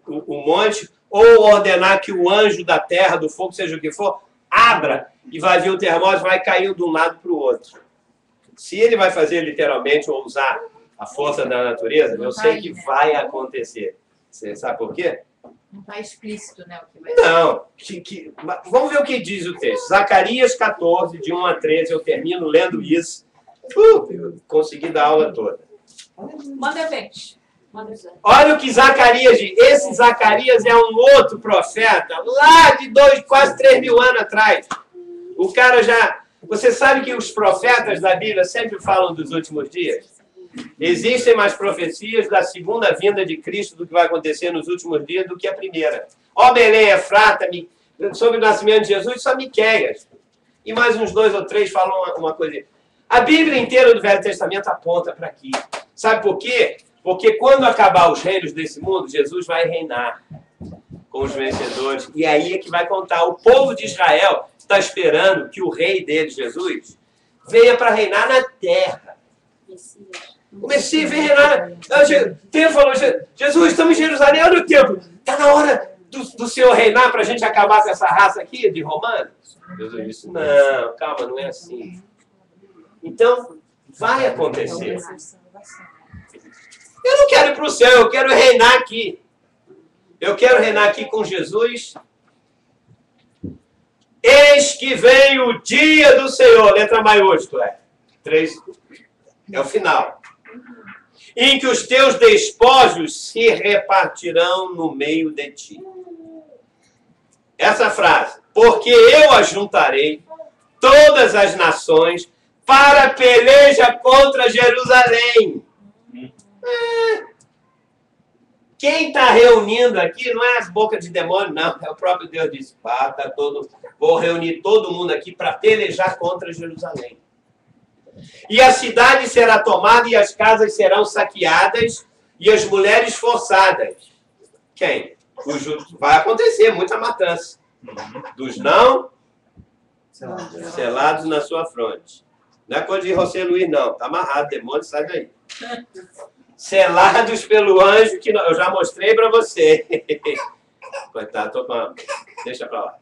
o monte ou ordenar que o anjo da terra, do fogo, seja o que for, abra e vai vir o terremoto, vai cair de um lado para o outro. Se ele vai fazer literalmente ou usar a força da natureza, eu sei que vai acontecer. Você sabe por quê? Não está explícito, né? O que vai Não. Vamos ver o que diz o texto. Zacarias 14, de 1 a 13, eu termino lendo isso. Eu consegui dar a aula toda. Manda gente. Olha o que Zacarias diz. Esse Zacarias é um outro profeta, lá de quase 3 mil anos atrás. O cara já... Você sabe que os profetas da Bíblia sempre falam dos últimos dias? Existem mais profecias da segunda vinda de Cristo do que vai acontecer nos últimos dias do que a primeira. Ó Belém, Efrata, sobre o nascimento de Jesus, só Miqueias. E mais uns 2 ou 3 falam uma coisa. A Bíblia inteira do Velho Testamento aponta para aqui. Sabe por quê? Porque quando acabar os reinos desse mundo, Jesus vai reinar com os vencedores. E aí é que vai contar. O povo de Israel está esperando que o rei deles, Jesus, venha para reinar na terra. O Messias vem reinar. Deus falou, Jesus, estamos em Jerusalém, olha o tempo. Está na hora do Senhor reinar para a gente acabar com essa raça aqui de romanos? Jesus disse, não, calma, não é assim. Então, vai acontecer. Eu não quero ir para o céu, eu quero reinar aqui. Eu quero reinar aqui com Jesus. Eis que vem o dia do Senhor, letra maiúscula. 3, é o final. Em que os teus despojos se repartirão no meio de ti. Essa frase. Porque eu ajuntarei todas as nações para a peleja contra Jerusalém. Quem está reunindo aqui não é as bocas de demônio, não. É o próprio Deus disse, vou reunir todo mundo aqui para pelejar contra Jerusalém. E a cidade será tomada e as casas serão saqueadas e as mulheres forçadas. Quem? Vai acontecer muita matança. Dos não selados na sua fronte. Não é coisa de José Luiz, não. Está amarrado, demônio, sai daí. Selados pelo anjo que eu já mostrei para você. Coitado, deixa para lá.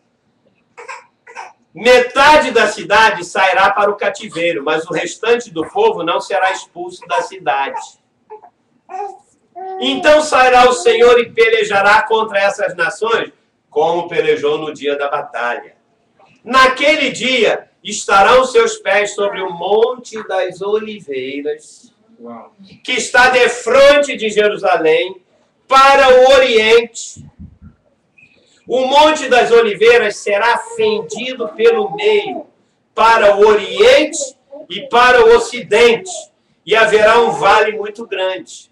Metade da cidade sairá para o cativeiro, mas o restante do povo não será expulso da cidade. Então sairá o Senhor e pelejará contra essas nações, como pelejou no dia da batalha. Naquele dia estarão seus pés sobre o Monte das Oliveiras, que está defronte de Jerusalém, para o Oriente. O Monte das Oliveiras será fendido pelo meio, para o Oriente e para o Ocidente, e haverá um vale muito grande.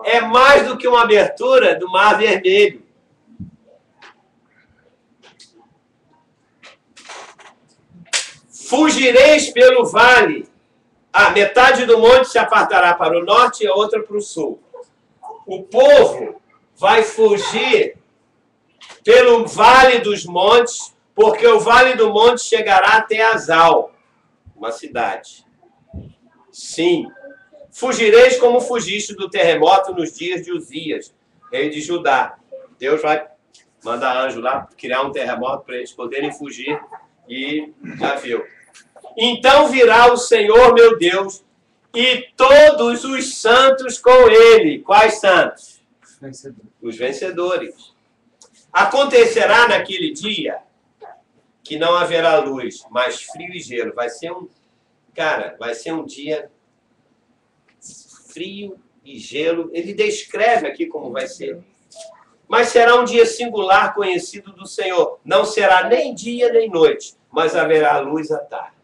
É mais do que uma abertura do Mar Vermelho. Fugireis pelo vale. Metade do monte se apartará para o norte e a outra para o sul. O povo vai fugir pelo vale dos montes, porque o vale do monte chegará até Azal, uma cidade. Sim, fugireis como fugiste do terremoto nos dias de Uzias, rei de Judá. Deus vai mandar anjo lá criar um terremoto para eles poderem fugir e já viu. Então virá o Senhor, meu Deus, e todos os santos com ele. Quais santos? Os vencedores. Acontecerá naquele dia que não haverá luz, mas frio e gelo. Vai ser um dia frio e gelo. Ele descreve aqui como vai ser. Mas será um dia singular conhecido do Senhor. Não será nem dia nem noite, mas haverá luz à tarde.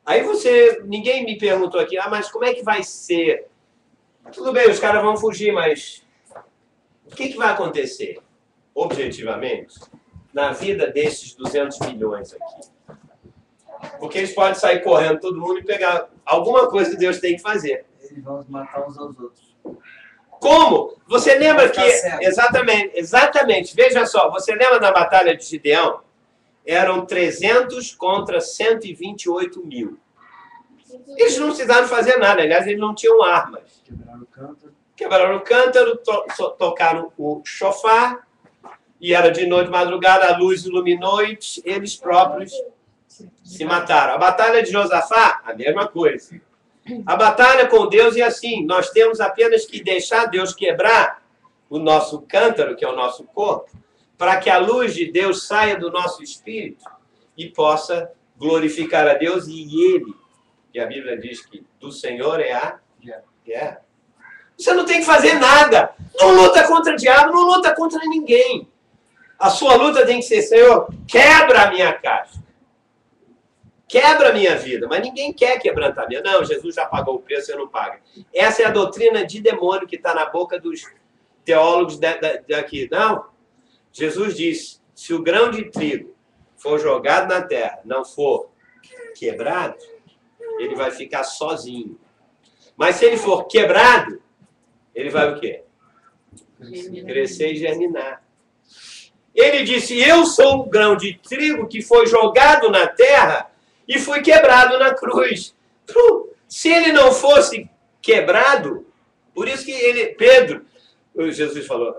Aí ninguém me perguntou aqui, mas como é que vai ser? Tudo bem, os caras vão fugir, mas o que vai acontecer, objetivamente, na vida desses 200 milhões aqui? Porque eles podem sair correndo todo mundo e pegar alguma coisa que Deus tem que fazer. Eles vão matar uns aos outros. Como? Você lembra que... Exatamente. Veja só, você lembra da batalha de Gideão? Eram 300 contra 128 mil. Eles não precisaram fazer nada, aliás, eles não tinham armas. Quebraram o cântaro, tocaram o chofar, e era de noite, madrugada, a luz iluminou e eles próprios se mataram. A batalha de Josafá, a mesma coisa. A batalha com Deus é assim, nós temos apenas que deixar Deus quebrar o nosso cântaro, que é o nosso corpo, para que a luz de Deus saia do nosso espírito e possa glorificar a Deus e Ele, que a Bíblia diz que do Senhor é a guerra. Você não tem que fazer nada. Não luta contra o diabo, não luta contra ninguém. A sua luta tem que ser, Senhor, quebra a minha casca. Quebra a minha vida. Mas ninguém quer quebrantar a minha. Não, Jesus já pagou o preço, eu não pago. Essa é a doutrina de demônio que está na boca dos teólogos daqui. Não. Jesus disse, se o grão de trigo for jogado na terra, não for quebrado, ele vai ficar sozinho. Mas se ele for quebrado, ele vai o quê? Crescer e germinar. Ele disse, eu sou o grão de trigo que foi jogado na terra e foi quebrado na cruz. Se ele não fosse quebrado, por isso que Pedro, Jesus falou,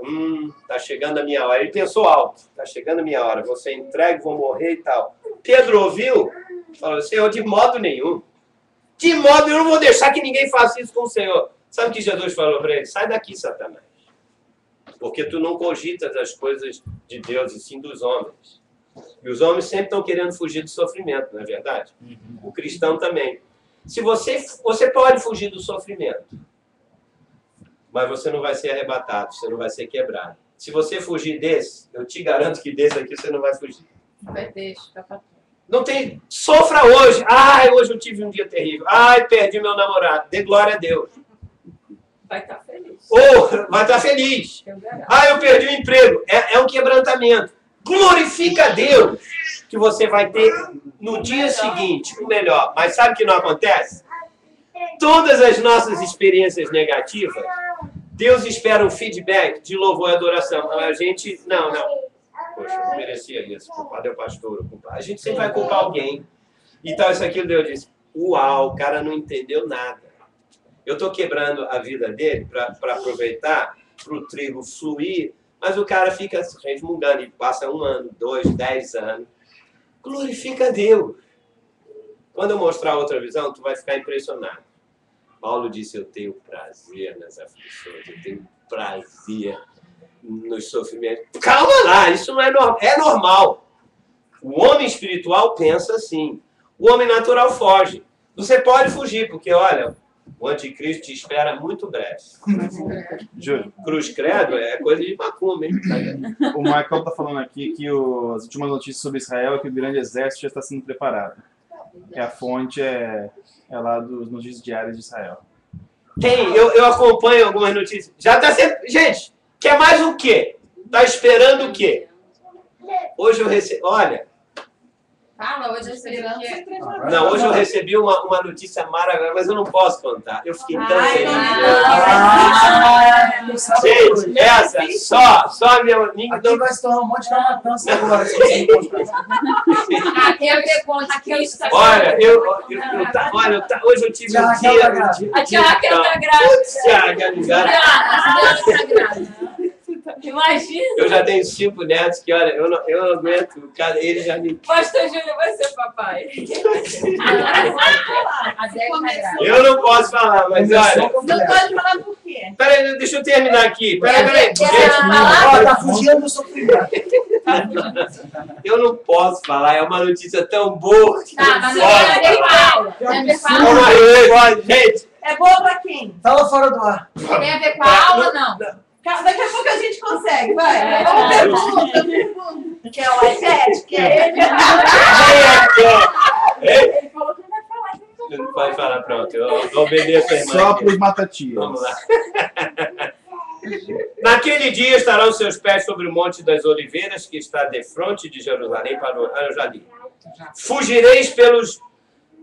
está chegando a minha hora. Ele pensou alto, está chegando a minha hora, vou ser entregue, vou morrer e tal. Pedro ouviu, falou, Senhor, de modo nenhum. De modo, eu não vou deixar que ninguém faça isso com o Senhor. Sabe o que Jesus falou para ele? Sai daqui, Satanás. Porque tu não cogitas as coisas de Deus, e sim dos homens. E os homens sempre estão querendo fugir do sofrimento, não é verdade? O cristão também. Se você pode fugir do sofrimento, mas você não vai ser arrebatado, você não vai ser quebrado. Se você fugir desse, eu te garanto que desse aqui você não vai fugir. Vai deixar, não tem, sofra hoje. Ai, hoje eu tive um dia terrível. Ai, perdi meu namorado. Dê glória a Deus. Vai estar feliz. Ou vai estar feliz. Ai, eu perdi o emprego. É um quebrantamento. Glorifica a Deus que você vai ter no dia seguinte o melhor. Mas sabe o que não acontece? Todas as nossas experiências negativas, Deus espera um feedback de louvor e adoração. A gente, não. Poxa, eu não merecia isso. O culpado é o pastor. A gente sempre vai culpar alguém. Então, isso aqui Deus disse, uau, o cara não entendeu nada. Eu estou quebrando a vida dele para aproveitar, para o trigo fluir, mas o cara fica resmungando e passa 1 ano, 2, 10 anos. Glorifica a Deus. Quando eu mostrar outra visão, tu vai ficar impressionado. Paulo disse, eu tenho prazer nas aflições, eu tenho prazer nos sofrimentos. Calma lá, isso não é normal. É normal. O homem espiritual pensa assim. O homem natural foge. Você pode fugir, porque, olha, o anticristo te espera muito breve. Júlio, Cruz credo é coisa de macumba, hein? o Michael está falando aqui que as últimas notícias sobre Israel é que o grande exército já está sendo preparado. Que a fonte é lá dos notícias diárias de Israel. Tem, eu acompanho algumas notícias. Já está sendo... Gente, quer mais o quê? Está esperando o quê? Hoje eu recebi... Olha... Fala, hoje eu recebi... Não, hoje eu recebi uma notícia maravilhosa, mas eu não posso contar. Eu fiquei tão feliz. Gente, essa, só a minha... Aqui vai se tornar um monte de matança agora. Aqui é depois, aqui é isso. Olha, hoje eu tive um dia... A Tiago tá grávida. Tiago tá grávida. Imagina. Eu já tenho 5 netos que, olha, eu não aguento. Ele já me... Pastor Júlio vai ser papai. Eu não posso falar, mas olha... Não pode falar por quê? Peraí, deixa eu terminar aqui. Peraí. Ela tá fugindo do sofrimento. Eu não posso falar, é uma notícia tão boa. Tá, mas não é Gente, É boa pra quem? Tava fora do ar. Tem a ver com a aula, não? Daqui a pouco a gente consegue, vai. Vamos pergunta. Quer o iPad? Quer? Ele falou que não vai falar. não pode falar, pronto. Eu obedeço a irmã. Só aqui. para os matatias. Vamos lá. Naquele dia estarão seus pés sobre o Monte das Oliveiras, que está defronte de Jerusalém para o Jardim. Fugireis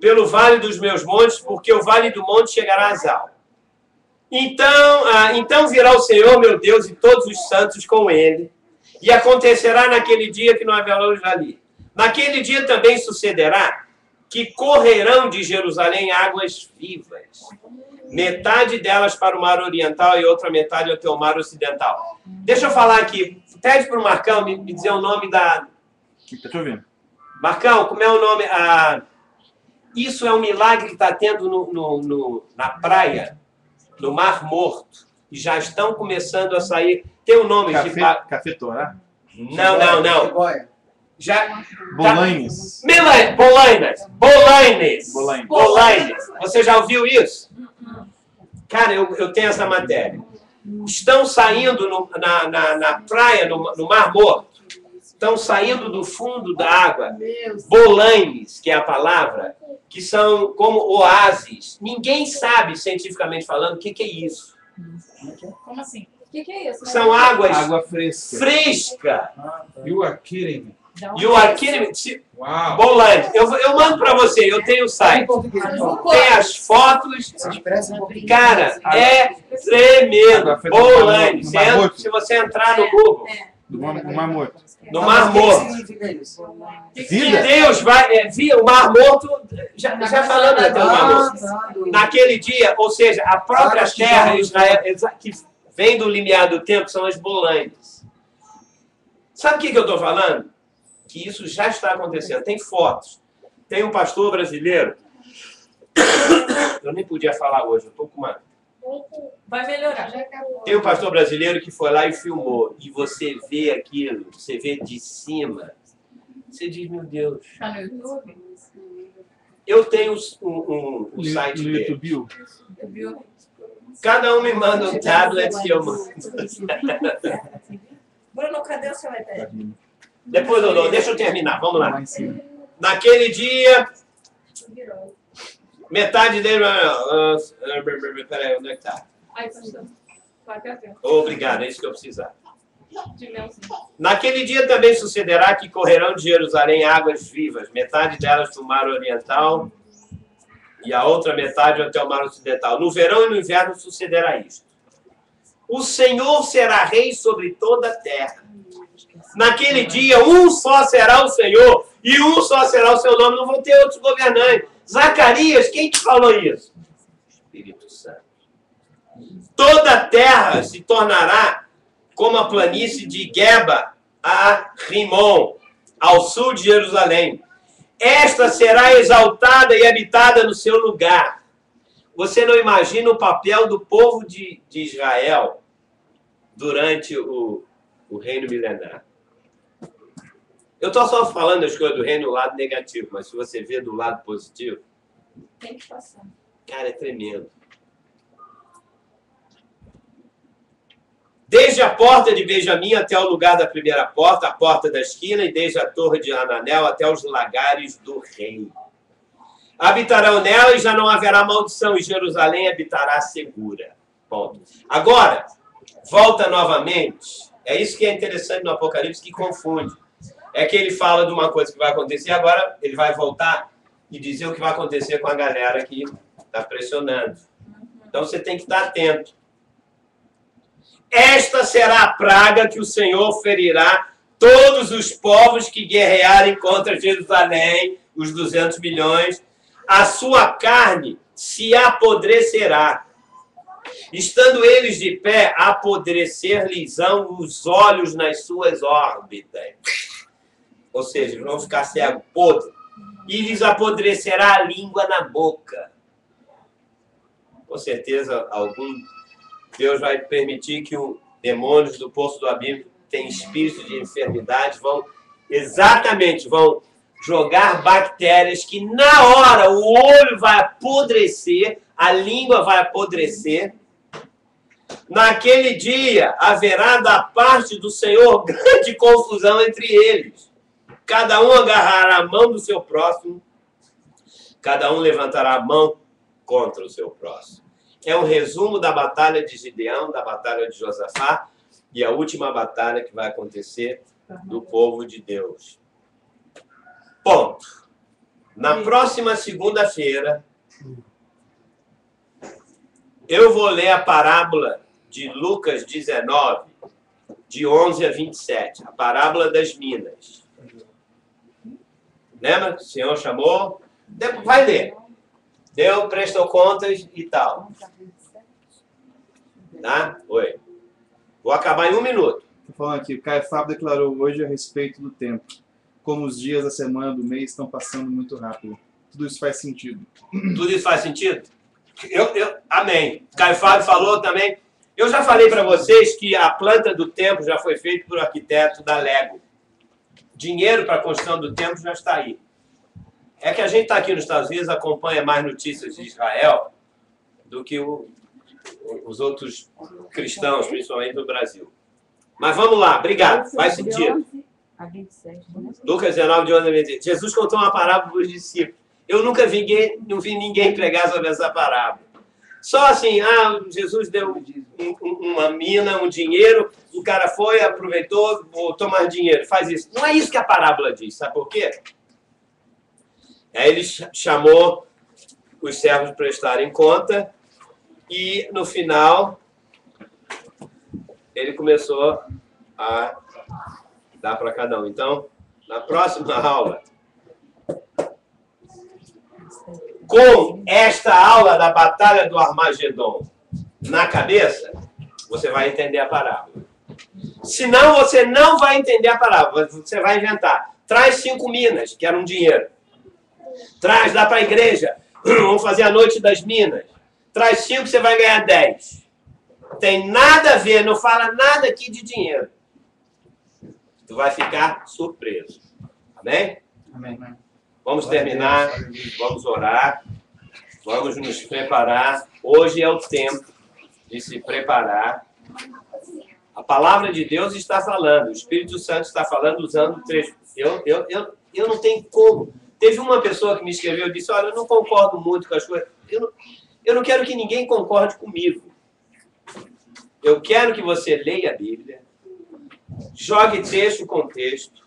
pelo vale dos meus montes, porque o vale do monte chegará a Zal. Então virá o Senhor, meu Deus, e todos os santos com ele. E acontecerá naquele dia que não haverá luz ali. Naquele dia também sucederá que correrão de Jerusalém águas vivas. Metade delas para o mar oriental e outra metade até o mar ocidental. Deixa eu falar aqui. Pede para o Marcão me dizer o nome da... Tá te ouvindo. Marcão, como é o nome? Isso é um milagre que está tendo na praia, no Mar Morto. E já estão começando a sair... Tem um nome de... Café Torá? Não. Goia. Já... Bolainas. Bolainas. Você já ouviu isso? Cara, eu tenho essa matéria. Estão saindo na praia, no Mar Morto. Estão saindo do fundo da água. Bolainas, que é a palavra, que são como oásis. Ninguém sabe, cientificamente falando, o que é isso. Como assim? O que é isso? São águas Água fresca. fresca. You are kidding me. You are kidding me. Uau. Bolainas. Eu mando para você, eu tenho o site. Tem as fotos. Cara, é tremendo. Bolainas. Se você entrar no Google. Do Mar Morto. No Mar Morto. Que Deus vai... o Mar Morto... Já falamos até o Mar Morto. Naquele dia, ou seja, a própria terra Israel, que vem do limiar do tempo, são as Bolainas. Sabe o que eu estou falando? Que isso já está acontecendo. Tem fotos. Tem um pastor brasileiro. Eu nem podia falar hoje, eu estou com uma... Vai melhorar. Tem um pastor brasileiro que foi lá e filmou. E você vê aquilo, você vê de cima. Você diz, meu Deus. Está no YouTube? Eu tenho o site no dele. YouTube. Cada um me manda um tablet e eu mando. Bruno, cadê o seu iPad? Depois eu dou. Deixa eu terminar. Vamos lá. Lá em cima. Naquele dia, metade dele... Peraí, onde é que tá? Aí, pastor. Vai pra frente. Obrigado, é isso que eu precisava. Dimensão. Naquele dia também sucederá que correrão de Jerusalém águas vivas, metade delas do mar oriental e a outra metade até o mar ocidental. No verão e no inverno sucederá isto. O Senhor será rei sobre toda a terra. Naquele dia, um só será o Senhor e um só será o seu nome. Não vão ter outros governantes. Zacarias, quem te falou isso? Espírito Santo. Toda a terra se tornará como a planície de Geba a Rimon, ao sul de Jerusalém. Esta será exaltada e habitada no seu lugar. Você não imagina o papel do povo de Israel durante o reino milenar. Eu estou só falando as coisas do reino do lado negativo, mas se você vê do lado positivo, Tem que passar. cara, é tremendo. Desde a porta de Benjamim até o lugar da primeira porta, a porta da esquina, e desde a torre de Hananel até os lagares do rei. Habitarão nela e já não haverá maldição, e Jerusalém habitará segura. Ponto. Agora, volta novamente. É isso que é interessante no Apocalipse, que confunde. É que ele fala de uma coisa que vai acontecer, agora ele vai voltar e dizer o que vai acontecer com a galera que está pressionando. Então você tem que estar atento. Esta será a praga que o Senhor ferirá todos os povos que guerrearem contra Jerusalém, os 200 milhões. A sua carne se apodrecerá. Estando eles de pé, apodrecer-lhes-ão os olhos nas suas órbitas. Ou seja, eles vão ficar cegos, podres. E lhes apodrecerá a língua na boca. Com certeza, Deus vai permitir que os demônios do poço do abismo, que têm espírito de enfermidade, vão jogar bactérias que na hora o olho vai apodrecer, a língua vai apodrecer. Naquele dia haverá da parte do Senhor grande confusão entre eles. Cada um agarrará a mão do seu próximo, cada um levantará a mão contra o seu próximo. É um resumo da batalha de Gideão, da batalha de Josafá e a última batalha que vai acontecer do povo de Deus. Ponto. Na próxima segunda-feira, eu vou ler a parábola de Lucas 19, de 11 a 27, a parábola das minas. Lembra? O Senhor chamou Vai ler. Deu, prestou contas e tal. Tá? Oi. Vou acabar em 1 minuto. Estou falando aqui, o Caio Fábio declarou hoje a respeito do tempo. Como os dias da semana, do mês estão passando muito rápido. Tudo isso faz sentido. Tudo isso faz sentido? Amém. Caio Fábio falou também. Eu já falei para vocês que a planta do tempo já foi feita por um arquiteto da Lego. Dinheiro para a construção do templo já está aí. É que a gente está aqui nos Estados Unidos, acompanha mais notícias de Israel do que os outros cristãos, principalmente no Brasil. Mas vamos lá, obrigado, faz sentido. Lucas 19, de 11 a 20. Jesus contou uma parábola para os discípulos. Eu nunca vi ninguém pregar sobre essa parábola. Só assim, Jesus deu uma mina, um dinheiro, o cara foi, aproveitou, botou mais dinheiro, faz isso. Não é isso que a parábola diz, sabe por quê? Aí ele chamou os servos para prestarem conta e, no final, ele começou a dar para cada um. Então, na próxima aula, com esta aula da Batalha do Armagedon na cabeça, você vai entender a parábola. Senão, você não vai entender a parábola. Você vai inventar. Traz 5 minas, que eram dinheiro. Traz lá para a igreja. Vamos fazer a noite das minas. Traz 5, você vai ganhar 10. Tem nada a ver, não fala nada aqui de dinheiro. Tu vai ficar surpreso. Amém? Amém. Vamos terminar, vamos orar, vamos nos preparar. Hoje é o tempo de se preparar. A palavra de Deus está falando, o Espírito Santo está falando usando o trecho. Eu não tenho como. Teve uma pessoa que me escreveu e disse, olha, eu não concordo muito com as coisas. Eu não quero que ninguém concorde comigo. Eu quero que você leia a Bíblia, jogue texto com texto,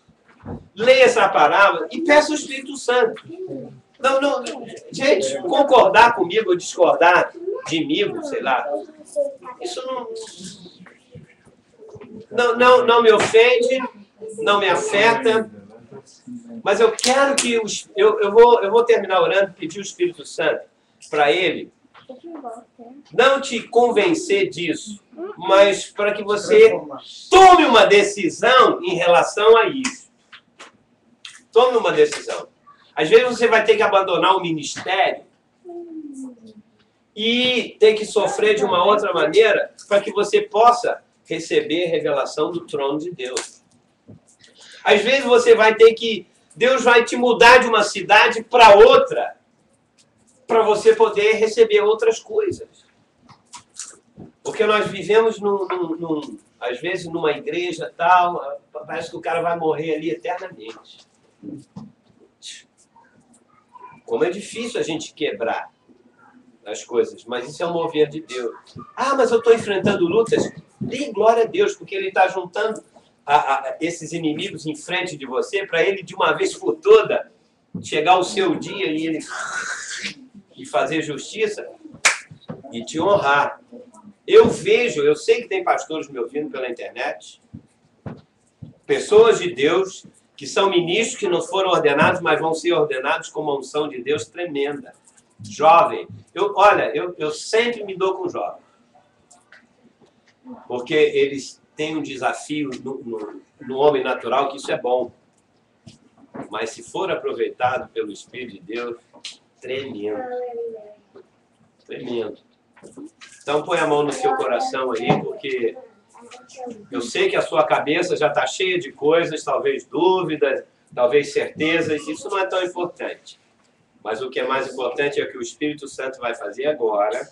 leia essa parábola e peça o Espírito Santo. Não, gente, concordar comigo ou discordar de mim, sei lá, isso não me ofende, não me afeta, mas eu quero que eu vou terminar orando, pedir o Espírito Santo para ele não te convencer disso, mas para que você tome uma decisão em relação a isso. Tome uma decisão. Às vezes você vai ter que abandonar o ministério e ter que sofrer de uma outra maneira para que você possa receber revelação do trono de Deus. Às vezes você vai ter que... Deus vai te mudar de uma cidade para outra para você poder receber outras coisas. Porque nós vivemos, às vezes, numa igreja tal, parece que o cara vai morrer ali eternamente. Como é difícil a gente quebrar as coisas, mas isso é um mover de Deus. Mas eu estou enfrentando lutas. Dê glória a Deus, porque Ele está juntando esses inimigos em frente de você, para Ele, de uma vez por toda, chegar o seu dia e fazer justiça e te honrar. Eu sei que tem pastores me ouvindo pela internet, pessoas de Deus que são ministros que não foram ordenados, mas vão ser ordenados com uma unção de Deus tremenda. Jovem. Eu sempre me dou com jovem. Porque eles têm um desafio no homem natural, que isso é bom. Mas se for aproveitado pelo Espírito de Deus, tremendo. Tremendo. Então põe a mão no seu coração aí, porque eu sei que a sua cabeça já está cheia de coisas, talvez dúvidas, talvez certezas, isso não é tão importante. Mas o que é mais importante é o que o Espírito Santo vai fazer agora.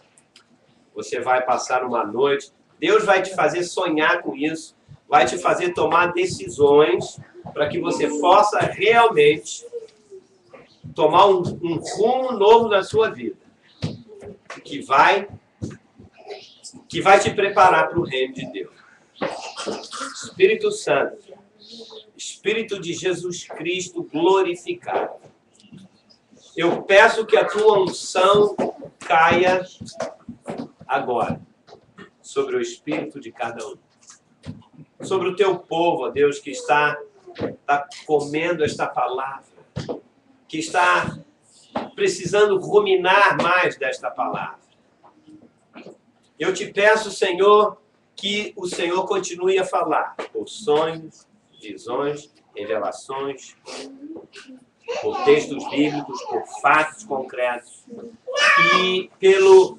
Você vai passar uma noite, Deus vai te fazer sonhar com isso, vai te fazer tomar decisões para que você possa realmente tomar um rumo novo na sua vida, que vai te preparar para o reino de Deus. Espírito Santo, Espírito de Jesus Cristo glorificado, eu peço que a tua unção caia agora sobre o espírito de cada um, sobre o teu povo, ó Deus, que está comendo esta palavra, que está precisando ruminar mais desta palavra. Eu te peço, Senhor, que o Senhor continue a falar por sonhos, visões, revelações, por textos bíblicos, por fatos concretos e pelo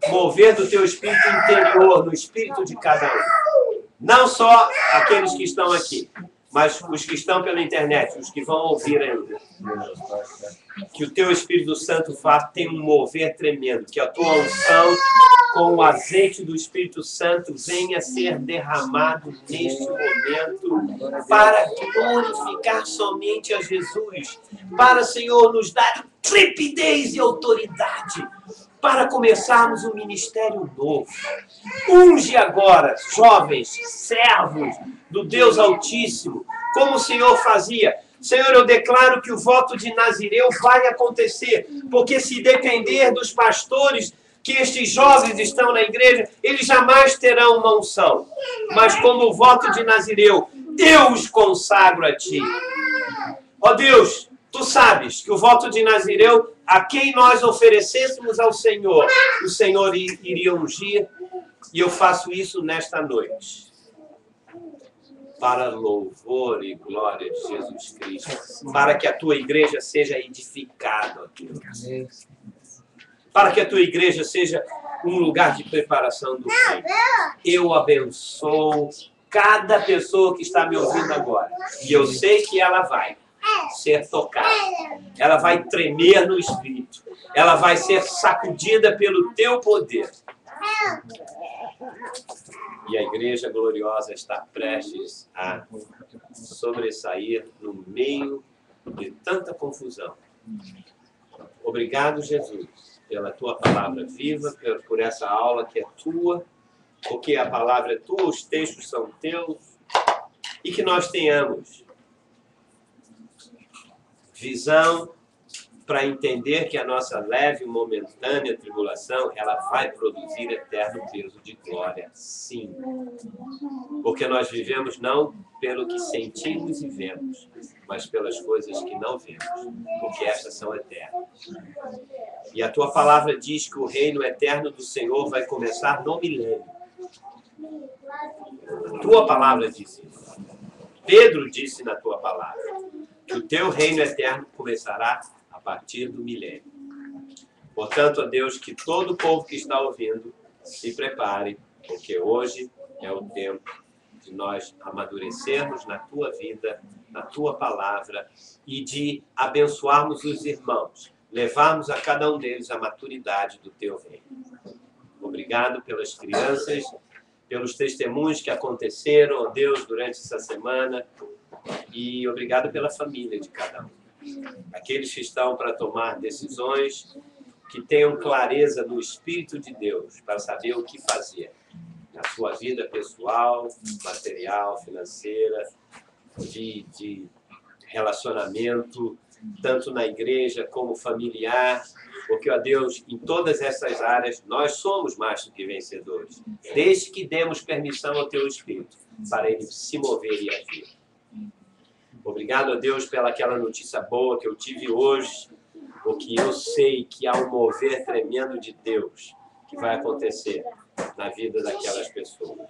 mover do teu espírito interior, no espírito de cada um. Não só aqueles que estão aqui, mas os que estão pela internet, os que vão ouvir ainda. Que o teu Espírito Santo tenha um mover tremendo, que a tua unção com o azeite do Espírito Santo venha a ser derramado neste momento para glorificar somente a Jesus, para, Senhor, nos dar intrepidez e autoridade para começarmos um ministério novo. Unge agora, jovens, servos do Deus Altíssimo, como o Senhor fazia. Senhor, eu declaro que o voto de Nazireu vai acontecer, porque se depender dos pastores, que estes jovens estão na igreja, eles jamais terão uma unção. Mas como o voto de Nazireu, eu os consagro a ti. Ó Deus, tu sabes que o voto de Nazireu, a quem nós oferecêssemos ao Senhor, o Senhor iria ungir, e eu faço isso nesta noite. Para louvor e glória de Jesus Cristo. Para que a tua igreja seja edificada, ó Deus. Para que a tua igreja seja um lugar de preparação do reino. Eu abençoo cada pessoa que está me ouvindo agora. E eu sei que ela vai ser tocada. Ela vai tremer no espírito. Ela vai ser sacudida pelo teu poder. E a igreja gloriosa está prestes a sobressair no meio de tanta confusão. Obrigado, Jesus, pela tua palavra viva, por essa aula que é tua, porque a palavra é tua, os textos são teus, e que nós tenhamos visão para entender que a nossa leve e momentânea tribulação, ela vai produzir eterno peso de glória, sim. Porque nós vivemos não pelo que sentimos e vemos, mas pelas coisas que não vemos, porque estas são eternas. E a tua palavra diz que o reino eterno do Senhor vai começar no milênio. A tua palavra diz isso. Pedro disse na tua palavra que o teu reino eterno começará a partir do milênio. Portanto, ó Deus, que todo o povo que está ouvindo se prepare, porque hoje é o tempo de nós amadurecermos na tua vida, na tua palavra e de abençoarmos os irmãos, levarmos a cada um deles a maturidade do teu reino. Obrigado pelas crianças, pelos testemunhos que aconteceram, ó Deus, durante essa semana, e obrigado pela família de cada um. Aqueles que estão para tomar decisões, que tenham clareza no Espírito de Deus para saber o que fazer na sua vida pessoal, material, financeira, de relacionamento, tanto na igreja como familiar, porque, ó Deus, em todas essas áreas nós somos mais do que vencedores, desde que demos permissão ao teu Espírito para ele se mover e agir. Obrigado a Deus pela aquela notícia boa que eu tive hoje, porque eu sei que há um mover tremendo de Deus que vai acontecer na vida daquelas pessoas.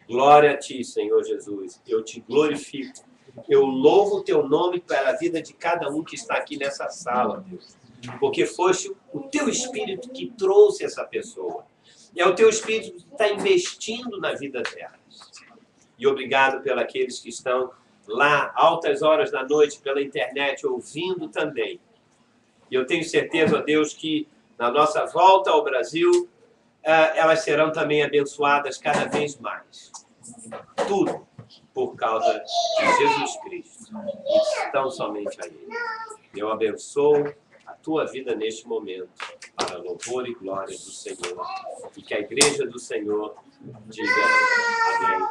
Glória a ti, Senhor Jesus. Eu te glorifico. Eu louvo o teu nome pela vida de cada um que está aqui nessa sala, Deus. Porque foste o teu Espírito que trouxe essa pessoa. É o teu Espírito que está investindo na vida delas. E obrigado pelos que estão lá, altas horas da noite, pela internet, ouvindo também. E eu tenho certeza, ó Deus, que na nossa volta ao Brasil, elas serão também abençoadas cada vez mais. Tudo por causa de Jesus Cristo. E tão somente a Ele. Eu abençoo a tua vida neste momento, para louvor e glória do Senhor. E que a igreja do Senhor diga amém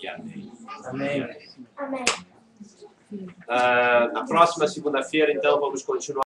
e amém. Amém. Amém. Na próxima segunda-feira, então, vamos continuar.